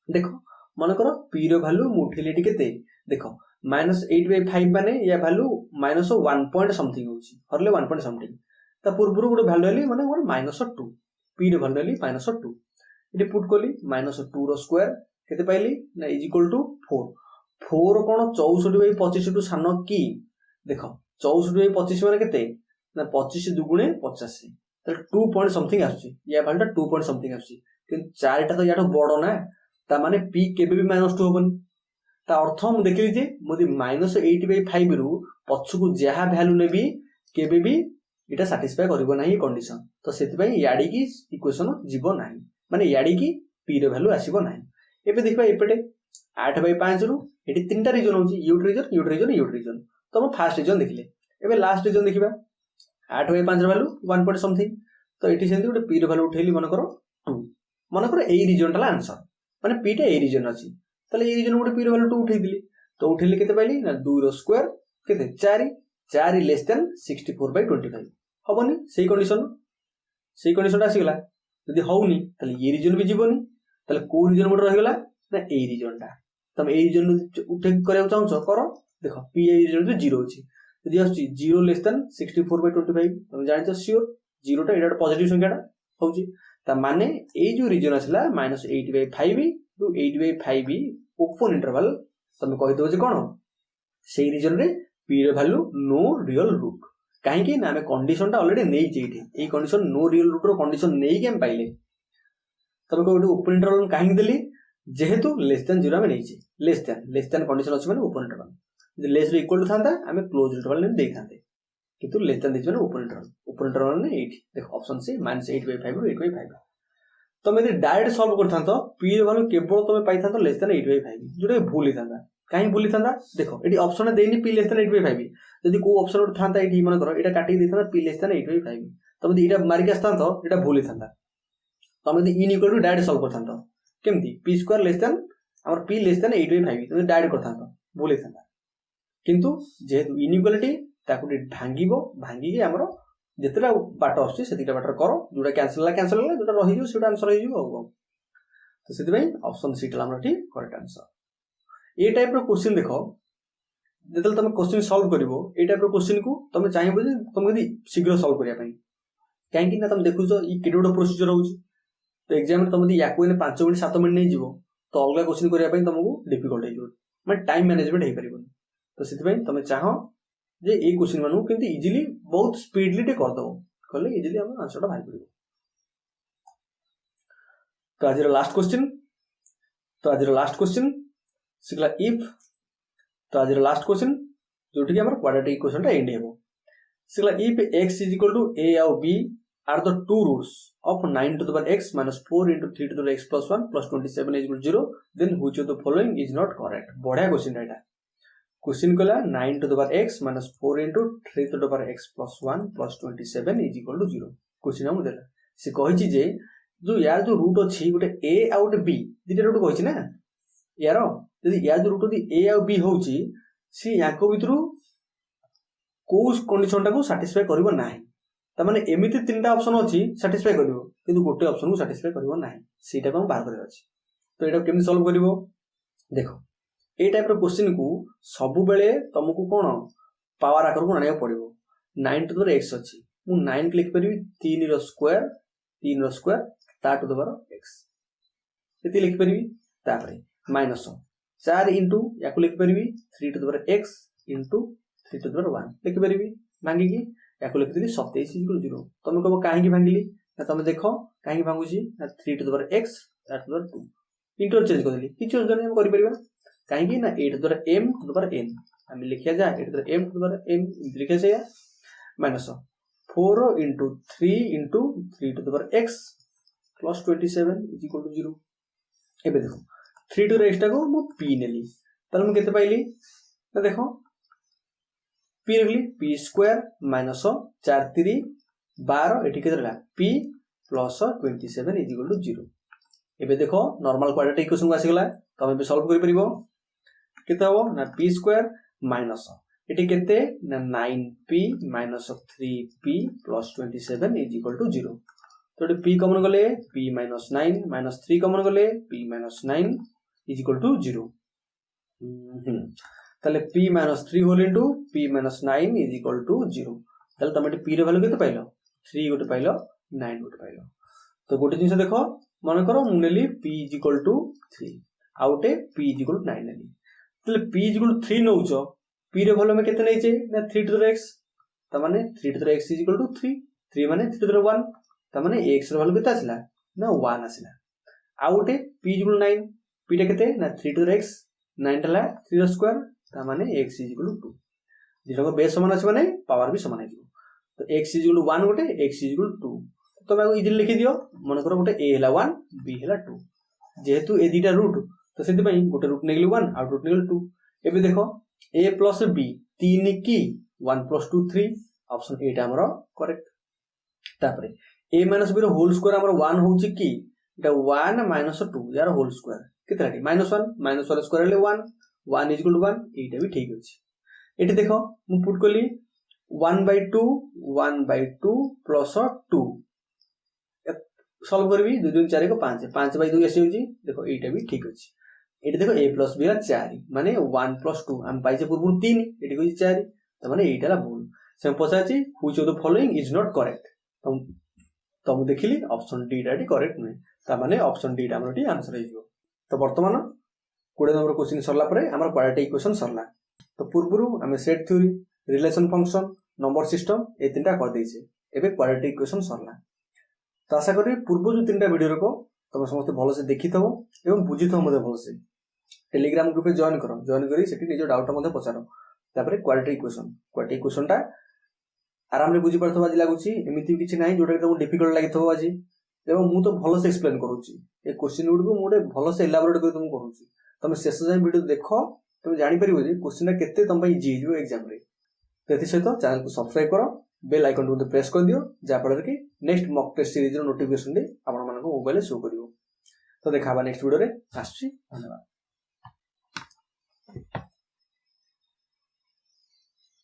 देखो मन करो p रो वैल्यू मुठिलिटी केते देखो -8/5 माने या वैल्यू -1 पॉइंट समथिंग होछि हरले 1 पॉइंट समथिंग ता पूर्व रो वैल्यू आली माने -2 p रो वैल्यू आली -2 इते पुट कोली -2 रो स्क्वायर केते पाइली ना इज इक्वल टू 4 कोन 64/25 टू सानो की देखो 64/25 माने केते ना 25 दुगुणे 85 त 2 पॉइंट समथिंग आछि या वैल्यू 2 पॉइंट समथिंग आछि किन चारटा तो याठो बडो ना ता माने p केबे भी -2 होबन ता अर्थ हम देखली जे मोदी -8/5 रु पछकु जहा वैल्यू नेबी केबे भी इटा सैटिस्फाई करबो नाही कंडीशन तो सेति पई याडी की इक्वेशन जीवो नाही माने याडी की p रो वैल्यू आसीबो नाही एबे देखबा एपटे 8/5 रु एटी तीनटा रीजन होची यूट रीजन तो हम फर्स्ट रीजन देखले एबे लास्ट रीजन देखिबा 8/5 रो वैल्यू 1 पॉइंट समथिंग तो एटी सेंती गोटे p रो वैल्यू उठेली मन करो 2 मन करो ए रीजन टा आंसर माने p टा ए रीजन अछि तले ए रीजन गोटे p रो वैल्यू 2 उठेई दिली तो उठेली केते पाइली ना 2 रो स्क्वायर केते 4 लेस देन 64/25 हबनी सेही कंडीशन आसीगला यदि हउनी तले ए रीजन भी जीवनी तले को रीजन मोड रहिगला ना ए रीजन टा तम ए रीजन उठे करे चाहछो करो देखो p ए रीजन तो 0 अछि यदि आछि 0 लेस देन 64/25 तुम जानिछो श्योर 0 टा एटा पॉजिटिव संख्या टा होउची ता माने ए जो रीजन आछला -8/5 टू 8/5 ओपन इंटरवल तुम कहि दो जे कोन सेही रीजन रे p रो वैल्यू नो रियल रूट काहे कि ना हमें कंडीशन टा ऑलरेडी नै जेठी ए कंडीशन नो रियल रूट रो कंडीशन नै के हम पाइले तब को ओपन इंटरवल काहे देली जेहेतु लेस देन 0 हमें नै जे लेस देन कंडीशन अछि माने ओपन इंटरवल यदि लेस रो इक्वल टू थांता हमें क्लोज इंटरवल नै देई थांते किंतु लेस देन दिस माने ओपन इंटरवल नै 8 देखो ऑप्शन सी -8/5 रो 8/5 तुम यदि डायरेक्ट सॉल्व करथांतो p ର वैल्यू केवल तुम पाइथांतो लेस देन 8/5 जोटा भूल हिथांता काहे भूल हिथांता देखो एटी ऑप्शन देनी p लेस देन 8/5 यदि को ऑप्शन उठ थांता एटी मन करो एटा काटी देथांता p लेस देन 8/5 तुम यदि एटा मारि के आस्तांतो एटा भूल हिथांता तुम यदि n equal to direct solve करथांतो केमती p² लेस देन हमर p लेस देन 8/5 तुम डायरेक्ट करथांतो भूल हिथांता किंतु जेहेतु इनइक्वालिटी ताकू भांगिबो भांगी के हमरो जेतेटा बाट आछी सेतिटा बाटर करो जोटा कैंसिल ला जोटा रहि जो सेटा आंसर रहि जो तो सेति भाई ऑप्शन सी ला हमर ठीक करेक्ट आंसर ए टाइप रो क्वेश्चन देखो जेतल तुम क्वेश्चन सॉल्व करिवो ए टाइप रो क्वेश्चन को तुम चाहिबो जे तुम यदि शीघ्र सॉल्व करिया पई काहे कि ना तुम देखुजो ई केडोडो प्रोसीजर होउची तो एग्जाम में तुम यदि याको 5 मिनिट 7 मिनिट नहीं जीवो तो अलगा क्वेश्चन करिया पई तुमको डिफिकल्ट हे जो माने टाइम मैनेजमेंट हे परिबो तो सेति भाई तुम चाहो जे ए क्वेश्चन मानु केंति इजीली बहुत स्पीडली टे कर दो कले इजीली हम आंसर टा भाई पड़िबो तो आज लास्ट क्वेश्चन सिगला इफ तो आज लास्ट क्वेश्चन जोटी कि हमर क्वाड्रेटिक इक्वेशन टा एंड हेबो सिगला इफ x = a और b are the two roots of 9 to the power x minus 4 into 3 to the power x plus 1 plus 27 is 0 then which of the following is not correct बढ़िया question एटा question कला 9 to the power x minus 4 into 3 to the power x plus 1 plus 27 is equal to 0 question हम देला से कहि छी जे जो यार जो रूट अछि गोटे a आ गोटे b दिटा रूट कहि छी ना यार यदि यार जो रूट यदि a आ b होउची सी याको भितरु को कंडीशन टा को सैटिस्फाई करबो नाही त माने एमिति तीनटा ऑप्शन अछि सैटिस्फाई करबो किंतु गोटे ऑप्शन को सैटिस्फाई करबो नाही सीटा को हम बाहर करे अछि तो एटा केमि सॉल्व करबो देखो ए टाइप रो क्वेश्चन को सबु बेले तुमको कोन पावर आकर को आनिया पड़िबो 9 टू द पावर x अछि मु 9 क्लिक करबी 3 रो स्क्वायर ता टू द पावर x एति लिख परबी तापरे माइनस 4 इनटू याको लिख परबी 3 to the power x into 3 to the power 1 लिख परबी भांगी की याको लिख देली 27 0 तुम कहबो काहे की भांगिली ना तुम देखो काहे की भांगुची ना 3 to the power x to the power 2 interchange कर देली किछ जने हम करि परिबा काहे की ना 8 to the m to the power n हम लिखिया जा 8 to the m to the power m लिखिया जा minus 4 into 3 into 3 to the power x plus 27 is equal to 0 एबे देखो 3 to the x टा को मु p नेली तल मु केते पाइली ना देखो p रखली p स्क्वायर माइनस 4 3 12 एठी केते रहला p plus 27 is equal to 0 एबे देखो नॉर्मल क्वाड्रेटिक इक्वेशन को आसी गला तमे बे सॉल्व करि परिबो केते हो ना p स्क्वायर माइनस एटी केते ना 9p minus 3p plus 27 is equal to 0 तो एटी p कॉमन गले p minus 9 minus 3 कॉमन गले p minus 9 is equal to 0 ताले p minus 3 whole into p minus 9 is equal to 0 ताले तमे p रे value केते पाइलो 3 गोटे pilo 9 गोटे पाइलो तो गोटे जिंस देखो मन करो मु नेली p is equal to 3 आउटे p is equal to 9 नेली ताले p is equal to 3 नउचो p रे वैल्यू में केते नै छै ना 3 to the x त माने 3 to the x is equal to 3 माने 3 to the 1 त माने x रे वैल्यू केते आसिला ना 1 आसिला आउटे p is equal to 9 p रे केते ना 3 to the x 9 टला 3 रो स्क्वायर त माने x is equal to 2 जेटा को बेस समान अछि माने पावर भी समान आइबो तो x is equal to 1 गोटे x is equal to 2 तो मैं इजीली लिखि दियो मन करो गोटे a हला 1 b हला 2 जेहेतु ए दीटा रूट तो सेति पई गोटे रूट नेगली 1 आउट रूट नेगली 2 एबे देखो a plus b 3 की 1 plus 2 3 ऑप्शन ए टा हमरो करेक्ट तापरे a minus b रो होल स्क्वायर हमरो 1 होउची की एटा 1 minus 2 यार होल स्क्वायर केतराटी -1 -1 स्क्वायर ले 1 1 is equal to 1 एटा भी ठीक अछि एटी देखो मु पुट करली 1/2 plus 2 सॉल्व करबी 2 2 4 को 5 5/2 आसी होची देखो एटा भी ठीक अछि एटी देखो a plus b ला 4 माने 1 plus 2 हम पाइसे पूर्व 3 एटी को 4 त माने एटा ला भूल से पछाची which of the following is not correct तुम देखिली ऑप्शन डी टा करेक्ट नै त माने ऑप्शन डी टा हमरटी आंसर हे जिवो तो वर्तमान 20 नंबर क्वेश्चन सरला परे हमर क्वाड्रेटिक इक्वेशन सरला तो पूर्वरु हमें set theory relation function number system ए तीनटा कर दैछे एबे क्वाड्रेटिक इक्वेशन सरला तो आशा करी पूर्व जो तीनटा वीडियो को तुम समस्त भलो से देखिथबो एवं बुझिथबो मते भलो से टेलीग्राम ग्रुप पे जॉइन करी सेठी निजो डाउट मते पचारो तापरे क्वाड्रेटिक इक्वेशन टा आराम रे बुझी परथबो आज लागुची एमिति किछि नाही जोटा तुम डिफिकल्ट लागिथबो आज ଏବଂ ମୁଁ ତ ଭଲସେ ଏକ୍ସପ୍ଲେନ୍ କରୁଛି ଏ क्वेश्चन ଗୁଡ଼ିକୁ ମୁଁ ଗୋଟେ ଭଲସେ ଏଲାବୋରେଟ୍ କରି ତୁମକୁ କରୁଛି। ତମେ ଶେଷ ଯାଏଁ ଭିଡ଼ିଓ ଦେଖ, ତମେ ଜାଣିପାରିବ ଯେ क्वेश्चनଟା କେତେ ତମ ପାଇଁ ଇଜି ହେଇଯିବ ଏକ୍ଜାମରେ। ତ ଏଥିସହିତ ଚ୍ୟାନେଲକୁ ସବସ୍କ୍ରାଇବ୍ କର, ବେଲ୍ ଆଇକନ୍ଟି ମଧ୍ୟ ପ୍ରେସ୍ କରିଦିଅ, ଯାହାଫଳରେ କି ନେକ୍ସଟ ମକ୍ ଟେଷ୍ଟ ସିରିଜର ନୋଟିଫିକେସନଟି ଆପଣମାନଙ୍କ ମୋବାଇଲରେ ଶୋ କରିବ। ତ ଦେଖା ହେବା ନେକ୍ସଟ ଭିଡ଼ିଓରେ। ଆସୁଛି, ଧନ୍ୟବାଦ।